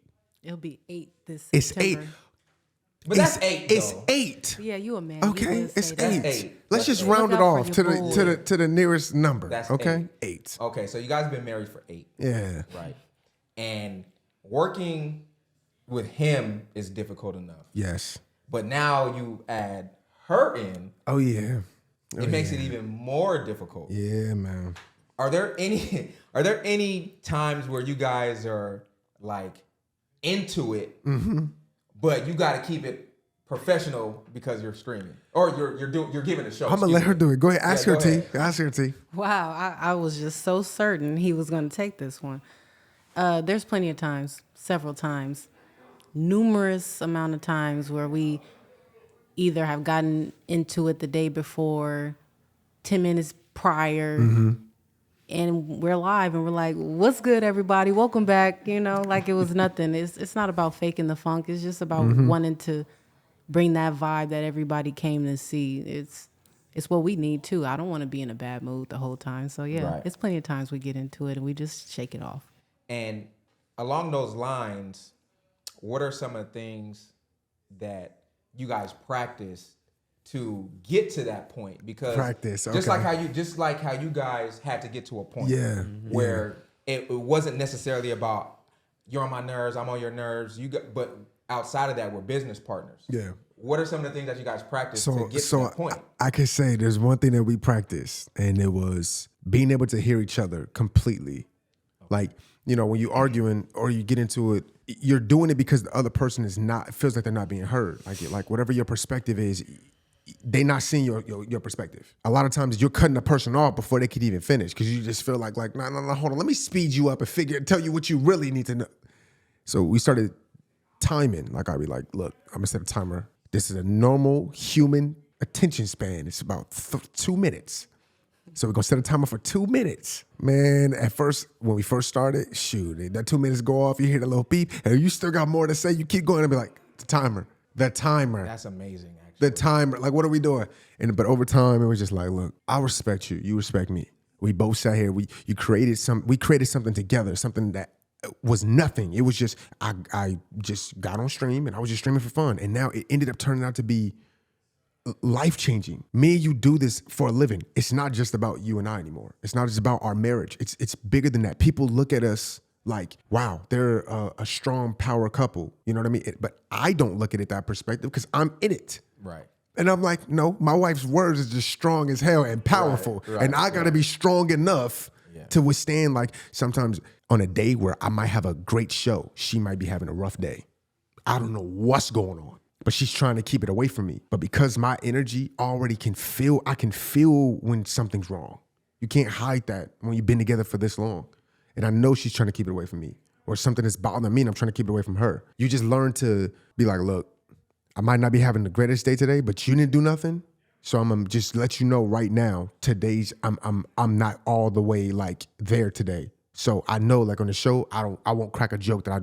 It'll be 8 this It's September. 8. But that's 8. It's though. 8. Yeah, you a man. Okay, You it's would say 8. that. 8. Let's That's just 8. round it Look out off for to your the nearest number. That's okay, 8. Okay, so you guys have been married for 8. Yeah. Right. And working with him is difficult enough. Yes. But now you add her in. Oh yeah. It makes it even more difficult. Yeah, man. Are there any times where you guys are like into it, but you got to keep it professional because you're streaming or you're giving a show? I'm gonna let her do it. Go ahead. Ask her, go T. ahead. Ask her, T. Wow, I was just so certain he was going to take this one. There's plenty of times, several times, numerous amount of times where we either have gotten into it the day before, 10 minutes prior, and we're live and we're like, what's good, everybody? Welcome back. You know, like it was nothing. It's not about faking the funk. It's just about wanting to bring that vibe that everybody came to see. It's what we need too. I don't want to be in a bad mood the whole time. So yeah, it's plenty of times we get into it and we just shake it off. And along those lines, what are some of the things that you guys practice to get to that point? Because just like how you guys had to get to a point where it wasn't necessarily about you're on my nerves, I'm on your nerves. But outside of that, we're business partners. Yeah. What are some of the things that you guys practice to get to that point? I could say there's one thing that we practiced, and it was being able to hear each other completely. Like, you know, when you're arguing or you get into it, you're doing it because the other person feels like they're not being heard. Like whatever your perspective is, they not seeing your perspective. A lot of times you're cutting a person off before they could even finish because you just feel like no, hold on, let me speed you up and tell you what you really need to know. So we started timing. Like I'd be like, look, I'm gonna set a timer. This is a normal human attention span. It's about 2 minutes. So we're going to set a timer for 2 minutes. Man, at first, when we first started, shoot, that 2 minutes go off, you hear the little beep, and you still got more to say, you keep going and be like, the timer. That's amazing, actually. The timer. Like, what are we doing? But over time, it was just like, look, I respect you. You respect me. We both sat here. We created something together, something that was nothing. It was just, I just got on stream, and I was just streaming for fun. And now it ended up turning out to be life-changing. Me and you do this for a living. It's not just about you and I anymore. It's not just about our marriage. It's bigger than that. People look at us like, wow, they're a strong power couple. You know what I mean? But I don't look at it that perspective because I'm in it. Right. And I'm like, no, my wife's words is just strong as hell and powerful. Right, and I got to be strong enough to withstand, like, sometimes on a day where I might have a great show, she might be having a rough day. I don't know what's going on. But she's trying to keep it away from me. But because my energy already I can feel when something's wrong. You can't hide that when you've been together for this long. And I know she's trying to keep it away from me. Or something that's bothering me and I'm trying to keep it away from her. You just learn to be like, look, I might not be having the greatest day today, but you didn't do nothing. So I'm gonna just let you know right now, I'm not all the way like there today. So I know, like, on the show, I won't crack a joke that I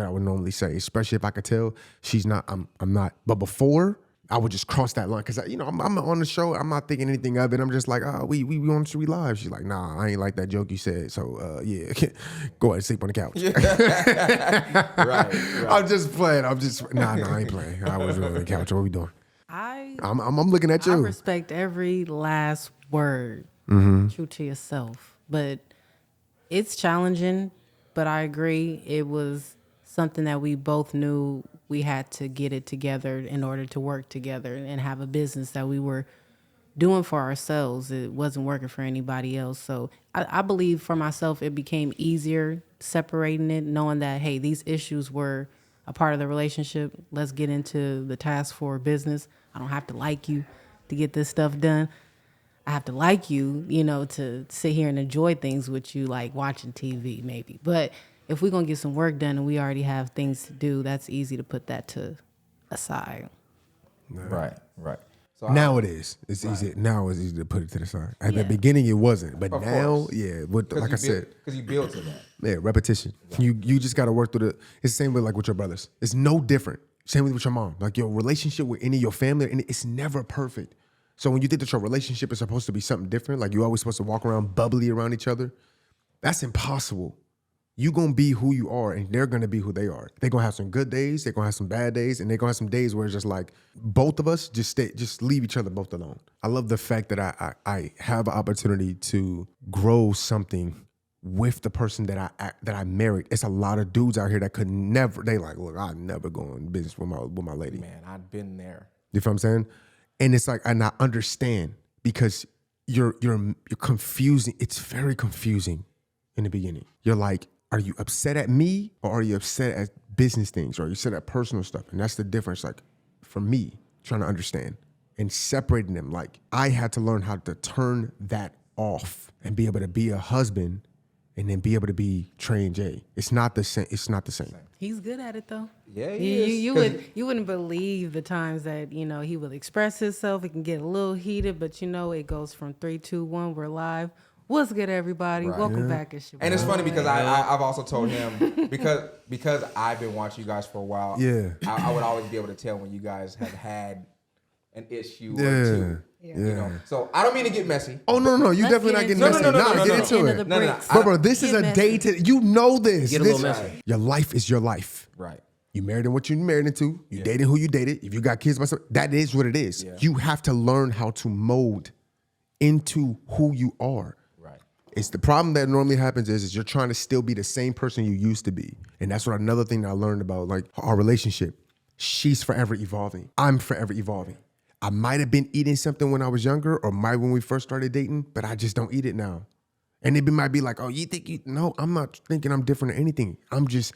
would normally say, especially if I could tell she's not, I'm not. But before, I would just cross that line because I'm on the show, I'm not thinking anything of it. I'm just like, we want to be live. She's like, nah, I ain't like that joke you said. So yeah, go ahead and sleep on the couch. right. I'm just playing. I ain't playing. I was really on the couch. What are we doing? I'm looking at you. I respect every last word. True to yourself, but. It's challenging, but I agree. It was something that we both knew we had to get it together in order to work together and have a business that we were doing for ourselves. It wasn't working for anybody else. So I believe for myself, it became easier separating it, knowing that, hey, these issues were a part of the relationship. Let's get into the task for business. I don't have to like you to get this stuff done. I have to like you, to sit here and enjoy things with you, like watching TV maybe. But if we're going to get some work done and we already have things to do, that's easy to put that to aside. Right. So now it is. It's easy. Now it's easy to put it to the side. At the beginning, it wasn't. But now, like I said. Because you build to that. Yeah, repetition. You just got to work through it's the same way like with your brothers. It's no different. Same with your mom. Like your relationship with any of your family, and it's never perfect. So when you think that your relationship is supposed to be something different, like you're always supposed to walk around bubbly around each other, that's impossible. You're going to be who you are, and they're going to be who they are. They're going to have some good days, they're going to have some bad days, and they're going to have some days where it's just like both of us just leave each other both alone. I love the fact that I have an opportunity to grow something with the person that I married. It's a lot of dudes out here that could never, they like, look, I'd never go in business with my lady. Man, I've been there. You feel what I'm saying? And it's like, and I understand because you're confusing. It's very confusing in the beginning. You're like, are you upset at me or are you upset at business things or are you upset at personal stuff? And that's the difference. Like for me, trying to understand and separating them. Like I had to learn how to turn that off and be able to be a husband and then be able to be Tre And J. It's not the same. It's not the same. He's good at it though. Yeah, you wouldn't believe the times that he will express himself. It can get a little heated, but it goes from 3, 2, 1. We're live. What's good, everybody? Right. Welcome back. And it's funny because I've also told him because I've been watching you guys for a while. Yeah, I would always be able to tell when you guys have had an issue or two. Yeah. So I don't mean to get messy. Oh no, you definitely not getting messy. No, get into it. No. Bro, this is a day to this. Get a little messy. Your life is your life. Right. You married in what you married into. You dated who you dated. If you got kids, that is what it is. Yeah. You have to learn how to mold into who you are. Right. It's the problem that normally happens is you're trying to still be the same person you used to be. And that's what another thing that I learned about like our relationship. She's forever evolving. I'm forever evolving. I might have been eating something when I was younger or might when we first started dating, but I just don't eat it now. And it might be like, oh, you think you... No, I'm not thinking I'm different or anything. I'm just...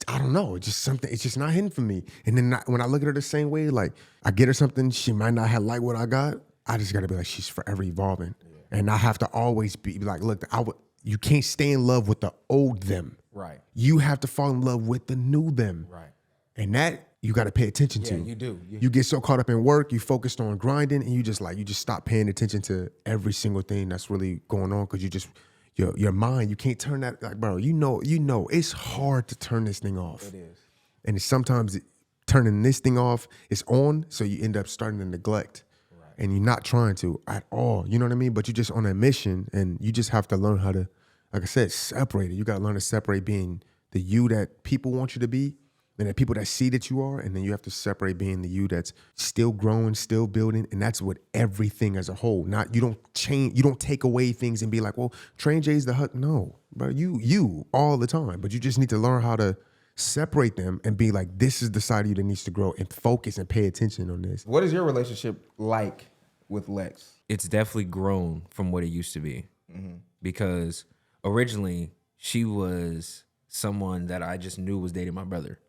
I don't know. It's just something. It's just not hidden for me. And then when I look at her the same way, like I get her something, she might not have liked what I got. I just got to be like, she's forever evolving. Yeah. And I have to always be like, look, you can't stay in love with the old them. Right. You have to fall in love with the new them. Right. And that you got to pay attention to. You do. You get so caught up in work, you focused on grinding, and you just stop paying attention to every single thing that's really going on because you just your mind, you can't turn that, like, bro, you know it's hard to turn this thing off. It is. And sometimes turning this thing off is on, so you end up starting to neglect. And you're not trying to at all. You know what I mean? But you're just on a mission, and you just have to learn how to, like I said, separate it. You got to learn to separate being the you that people want you to be and the people that see that you are. And then you have to separate being the you that's still growing, still building. And that's what everything as a whole. You don't change, you don't take away things and be like, well, Tre And J's the hut. No, bro, you all the time. But you just need to learn how to separate them and be like, this is the side of you that needs to grow, and focus and pay attention on this. What is your relationship like with Lex? It's definitely grown from what it used to be, because originally she was someone that I just knew was dating my brother.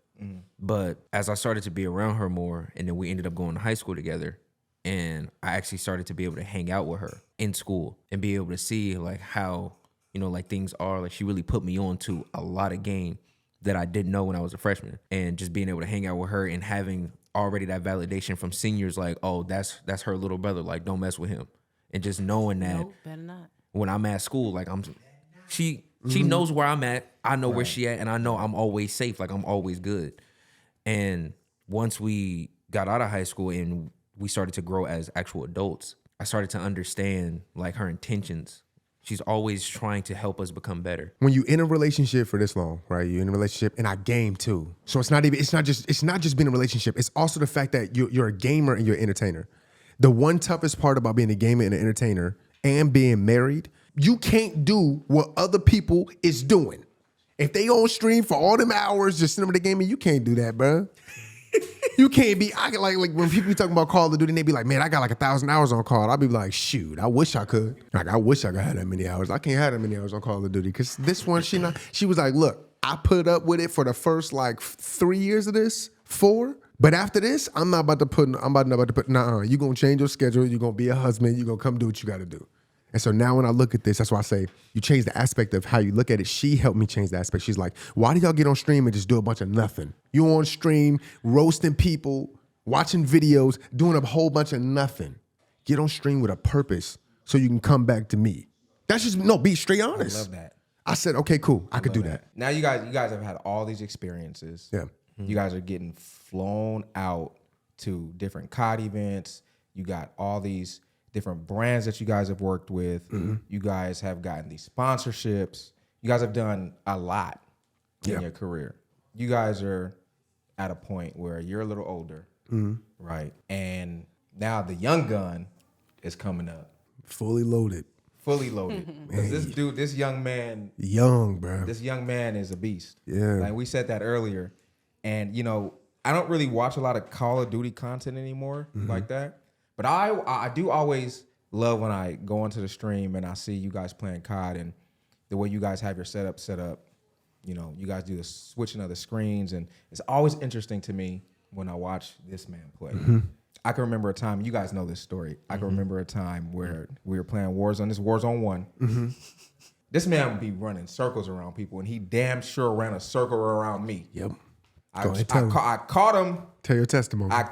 But as I started to be around her more, and then we ended up going to high school together, and I actually started to be able to hang out with her in school and be able to see like how, like things are, like she really put me on to a lot of game that I didn't know when I was a freshman, and just being able to hang out with her and having already that validation from seniors, like, oh, that's her little brother, like, don't mess with him, and just knowing that Nope, better not. when I'm at school, like she knows where I'm at, I know where she at, and I know I'm always safe, like I'm always good. And once we got out of high school and we started to grow as actual adults, I started to understand like her intentions. She's always trying to help us become better. When you're in a relationship for this long, right? You're in a relationship, and I game too. So it's not just being a relationship. It's also the fact that you're a gamer and you're an entertainer. The one toughest part about being a gamer and an entertainer and being married, you can't do what other people is doing. If they on stream for all them hours just sitting with the gaming, you can't do that, bro. You can't be, like when people be talking about Call of Duty, and they be like, man, I got like 1,000 hours on Call. I'll be like, shoot, I wish I could. Like, I wish I could have that many hours. I can't have that many hours on Call of Duty. Because this one, she was like, look, I put up with it for the first like 3 years of this, 4. But after this, I'm not about to put, nah, you going to change your schedule. You're going to be a husband. You're going to come do what you got to do. And so now when I look at this, that's why I say you change the aspect of how you look at it. She helped me change the aspect. She's like, why do y'all get on stream and just do a bunch of nothing? You on stream, roasting people, watching videos, doing a whole bunch of nothing. Get on stream with a purpose so you can come back to me. That's just, be straight honest. I love that. I said, okay, cool. I could do that. Now you guys have had all these experiences. Yeah. You guys are getting flown out to different COD events. You got all these different brands that you guys have worked with. You guys have gotten these sponsorships. You guys have done a lot in your career. You guys are at a point where you're a little older, right? And now the young gun is coming up. Fully loaded. Because this young man, bro. this young man is a beast. Yeah. Like we said that earlier. And, I don't really watch a lot of Call of Duty content anymore like that. But I do always love when I go into the stream and I see you guys playing COD and the way you guys have your setup set up. You guys do the switching of the screens, and it's always interesting to me when I watch this man play. I can remember a time, you guys know this story. I can remember a time where we were playing Warzone. This Warzone 1. This man would be running circles around people, and he damn sure ran a circle around me. Yep. I caught him. Tell your testimony. Right,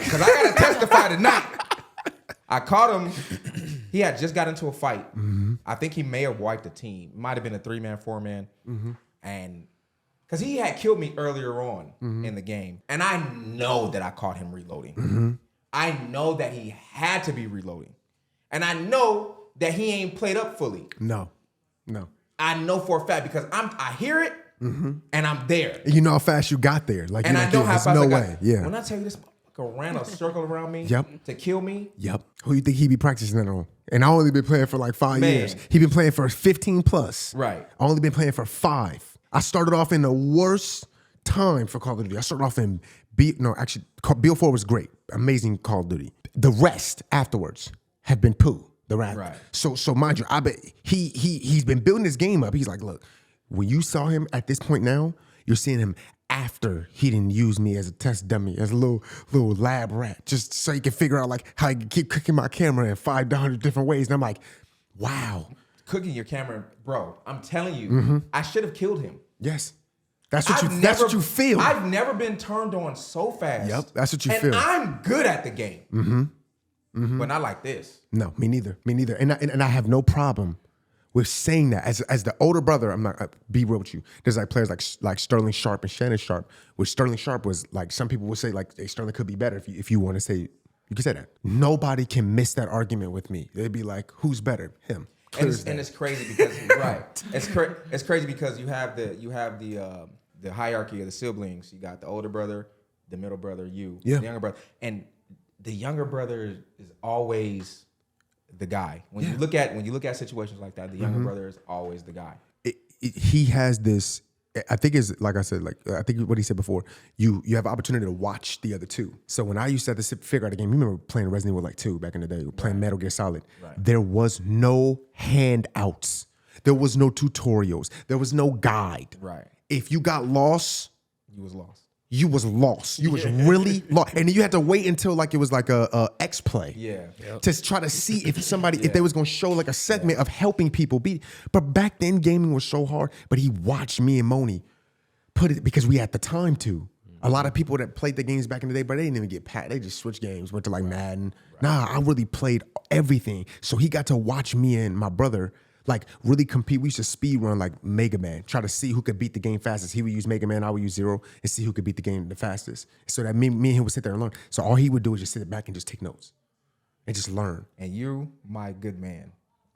because I got to testify tonight. I caught him. He had just got into a fight. I think he may have wiped the team. Might have been a 3-man, 4-man. And because he had killed me earlier on in the game. And I know that I caught him reloading. I know that he had to be reloading. And I know that he ain't played up fully. No. I know for a fact because I hear it. And I'm there. You know how fast you got there. Like, and I know how fast I got there. Yeah. When I tell you this motherfucker ran a circle around me to kill me. Yep. Who you think he be practicing that on? And I only been playing for like 5 years. He been playing for 15 plus. Right. I only been playing for 5. I started off in the worst time for Call of Duty. I started off in BO4 was great. Amazing Call of Duty. The rest afterwards have been poo. Right. So mind you, I bet he's been building his game up. He's like, look, when you saw him at this point now, you're seeing him after he didn't use me as a test dummy, as a little lab rat, just so he can figure out like how he can keep cooking my camera in 500 different ways. And I'm like, wow. Cooking your camera, bro, I'm telling you, I should have killed him. Yes. That's what you feel. I've never been turned on so fast. Yep, that's what you feel. And I'm good at the game. But not like this. No, me neither. And I have no problem with saying that. As the older brother, I'm not be real with you. There's like players like Sterling Sharp and Shannon Sharp, which Sterling Sharp was like, some people would say like, hey, Sterling could be better if you want to say, you can say that. Nobody can miss that argument with me. They'd be like, who's better? Him. And it's crazy because right. It's crazy because you have the hierarchy of the siblings. You got the older brother, the middle brother, the younger brother, and the younger brother is always the guy. When you look at situations like that, the younger brother is always the guy. He has this. I think it's like I said. Like I think what he said before. You have opportunity to watch the other two. So when I used to have to figure out a game, you remember playing Resident Evil like 2 back in the day, playing Metal Gear Solid. Right. There was no handouts. There was no tutorials. There was no guide. Right. If you got lost, you was lost. You was lost. You was really lost. And then you had to wait until like it was like a X play. Yeah. Yep. To try to see if if they was gonna show like a segment of helping people beat. But back then gaming was so hard. But he watched me and Moni put it because we had the time to. A lot of people that played the games back in the day, but they didn't even get pat. They just switched games, went to like Madden. Right. Nah, I really played everything. So he got to watch me and my brother like really compete. We used to speed run like Mega Man, try to see who could beat the game fastest. He would use Mega Man, I would use Zero, and see who could beat the game the fastest. So that me and him would sit there and learn. So all he would do is just sit back and just take notes and just learn. And you, my good man,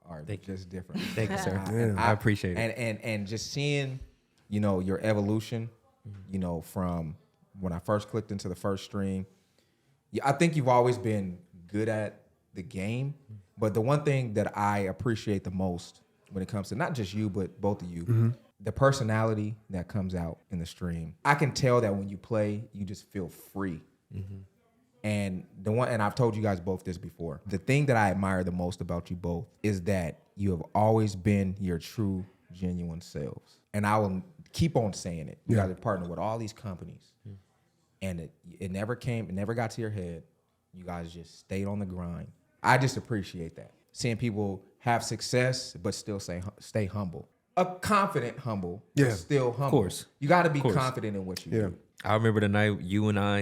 are just different. Thank you, sir. I appreciate it. And just seeing, your evolution, from when I first clicked into the first stream. I think you've always been good at the game. But the one thing that I appreciate the most when it comes to not just you, but both of you, the personality that comes out in the stream. I can tell that when you play, you just feel free. And and I've told you guys both this before. The thing that I admire the most about you both is that you have always been your true, genuine selves. And I will keep on saying it. You guys are partnered with all these companies. And it never got to your head. You guys just stayed on the grind. I just appreciate that. Seeing people have success, but still stay humble. A confident humble, but still humble. Of course. You got to be confident in what you do. I remember the night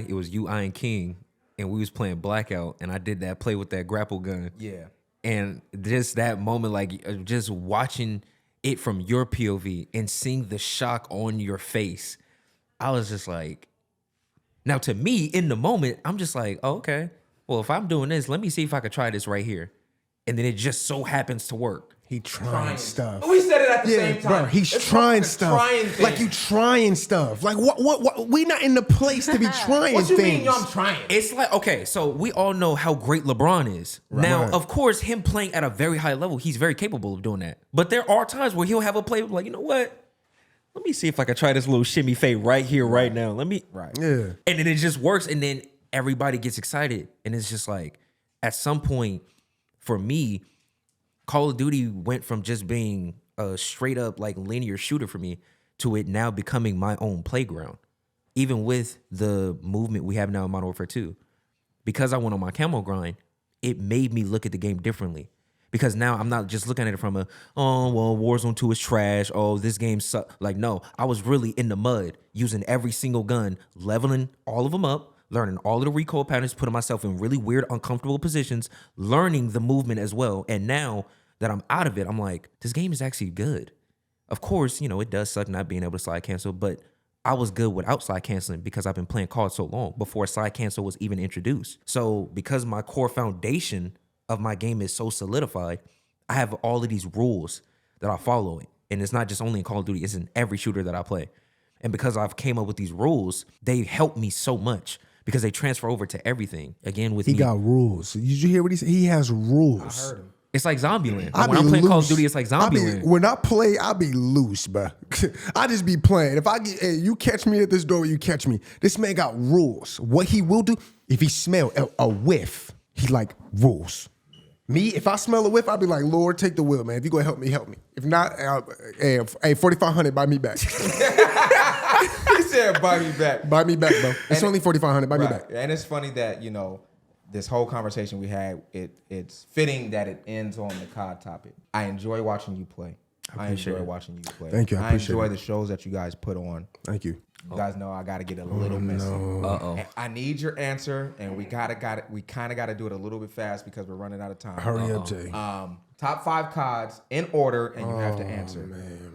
it was you, I, and King, and we was playing Blackout, and I did that play with that grapple gun. Yeah. And just that moment, like just watching it from your POV and seeing the shock on your face, I was just like, now to me, in the moment, I'm just like, oh, okay. Well, if I'm doing this, let me see if I could try this right here. And then it just so happens to work. He trying stuff. We said it at the same time. Bro, he's trying stuff. Like you trying stuff. Like what we not in the place to be trying things. What you mean I'm trying? It's like, okay, so we all know how great LeBron is. Right. Now, of course, him playing at a very high level, he's very capable of doing that. But there are times where he'll have a play like, you know what? Let me see if I can try this little shimmy fade right here, right now. Right. Yeah. And then it just works. And then everybody gets excited. And it's just like, at some point, for me, Call of Duty went from just being a straight up like linear shooter for me to it now becoming my own playground. Even with the movement we have now in Modern Warfare 2. Because I went on my camo grind, it made me look at the game differently. Because now I'm not just looking at it from Warzone 2 is trash. Oh, this game sucks. Like, no, I was really in the mud using every single gun, leveling all of them up, learning all of the recoil patterns, putting myself in really weird, uncomfortable positions, learning the movement as well. And now that I'm out of it, I'm like, this game is actually good. Of course, it does suck not being able to slide cancel, but I was good without slide canceling because I've been playing COD so long before slide cancel was even introduced. So because my core foundation of my game is so solidified, I have all of these rules that I follow. And it's not just only in Call of Duty, it's in every shooter that I play. And because I've came up with these rules, they help me so much because they transfer over to everything. Again, with he got rules. Did you hear what he said? He has rules. I heard him. It's like Zombieland. When I'm playing Call of Duty, it's like Zombieland. When I play, I be loose, bro. I just be playing. If you catch me at this door, you catch me. This man got rules. What he will do, if he smell a whiff, he like rules. Me, if I smell a whiff, I'll be like, Lord, take the wheel, man. If you gonna help me, help me. If not, hey, 4,500, buy me back. He said, buy me back. Buy me back, bro. It's only 4,500, buy me back. And it's funny that, this whole conversation we had, it's fitting that it ends on the COD topic. I enjoy watching you play. I enjoy watching you play. Thank you. I appreciate enjoy it. the shows that you guys put on. Thank you. You guys know I got to get a little messy. Uh-oh. I need your answer, and we kind of got to do it a little bit fast because we're running out of time. Hurry up, Jay. Top 5 cards in order, and you have to answer. Man.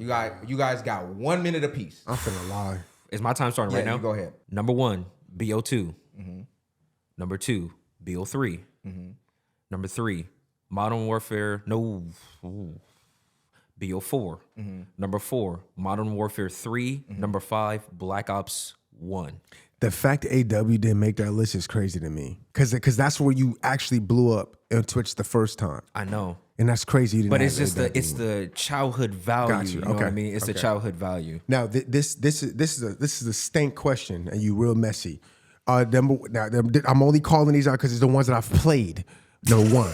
You guys got 1 minute apiece. I'm finna lie. Is my time starting right now? You go ahead. Number 1, BO2. Number 2, BO3. Number 3, Modern Warfare. BO4. Number 4, Modern Warfare 3. Number 5, Black Ops 1. The fact that AW didn't make that list is crazy to me. Because that's where you actually blew up on Twitch the first time. I know. And that's crazy. You didn't But have it's just AW. the childhood value. Got you. You know what I Okay. mean? It's the childhood value. Now this is a stank question, and you real messy. I'm only calling these out because it's the ones that I've played. Number 1,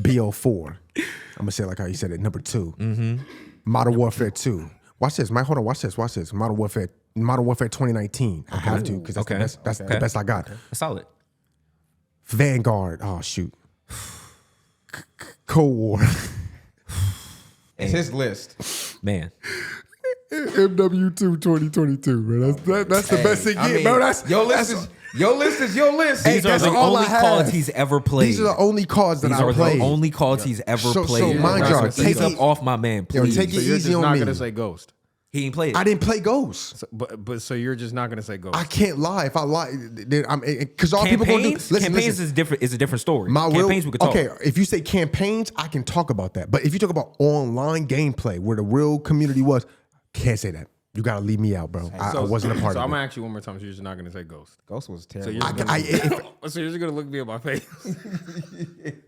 BO4. I'm gonna say it like how you said it. Number 2, Modern Warfare 2. Watch this, Mike. Hold on. Watch this. Modern Warfare 2019. I have to because that's the best I got. That's solid. Vanguard. Oh shoot. Cold War. It's his list. Man. MW2 2022, bro. That's the best it gets, bro. That's your list is your list. Hey, These are that's the all I only have. cards he's ever played. These are the only cards that These I are played. the only cards he's ever So played. mind y'all, take Ease up it- off my man, please. take So it you're easy just on not me. gonna say Ghost. He ain't played it. I didn't play Ghost. So you're just not gonna say Ghost. I can't lie. If I lie, because all people gonna do. Listen, Campaigns is different. Is a different story. My Campaigns real, we could talk. okay, if you say campaigns, I can talk about that. But if you talk about online gameplay, where the real community was, can't say that. You gotta leave me out, bro. I wasn't a part So of I'm it. gonna ask you one more time. So you're just not gonna say Ghost. Ghost was So terrible. you're just so you're just gonna look me in my face.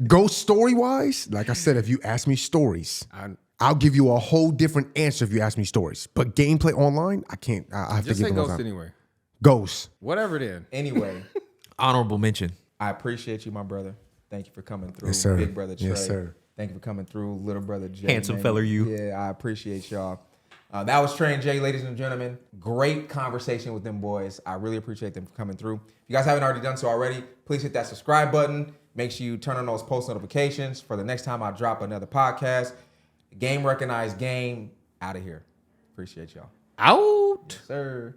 Ghost story wise, like I said, if you ask me stories, I'll give you a whole different answer if you ask me stories. But gameplay online, I can't. I have Just to say give them Ghost time. anyway. Ghost. Whatever then. Anyway, Honorable mention. I appreciate you, my brother. Thank you for coming through. Yes, sir. Big brother Trey. Yes, sir. Thank you for coming through, little brother Jay. Handsome man. fella you. Yeah, I appreciate y'all. That was Tre And J, ladies and gentlemen. Great conversation with them boys. I really appreciate them for coming through. If you guys haven't already done so already, please hit that subscribe button. Make sure you turn on those post notifications for the next time I drop another podcast. Game Reconize Game, out of here. Appreciate y'all. Out. Yes, sir.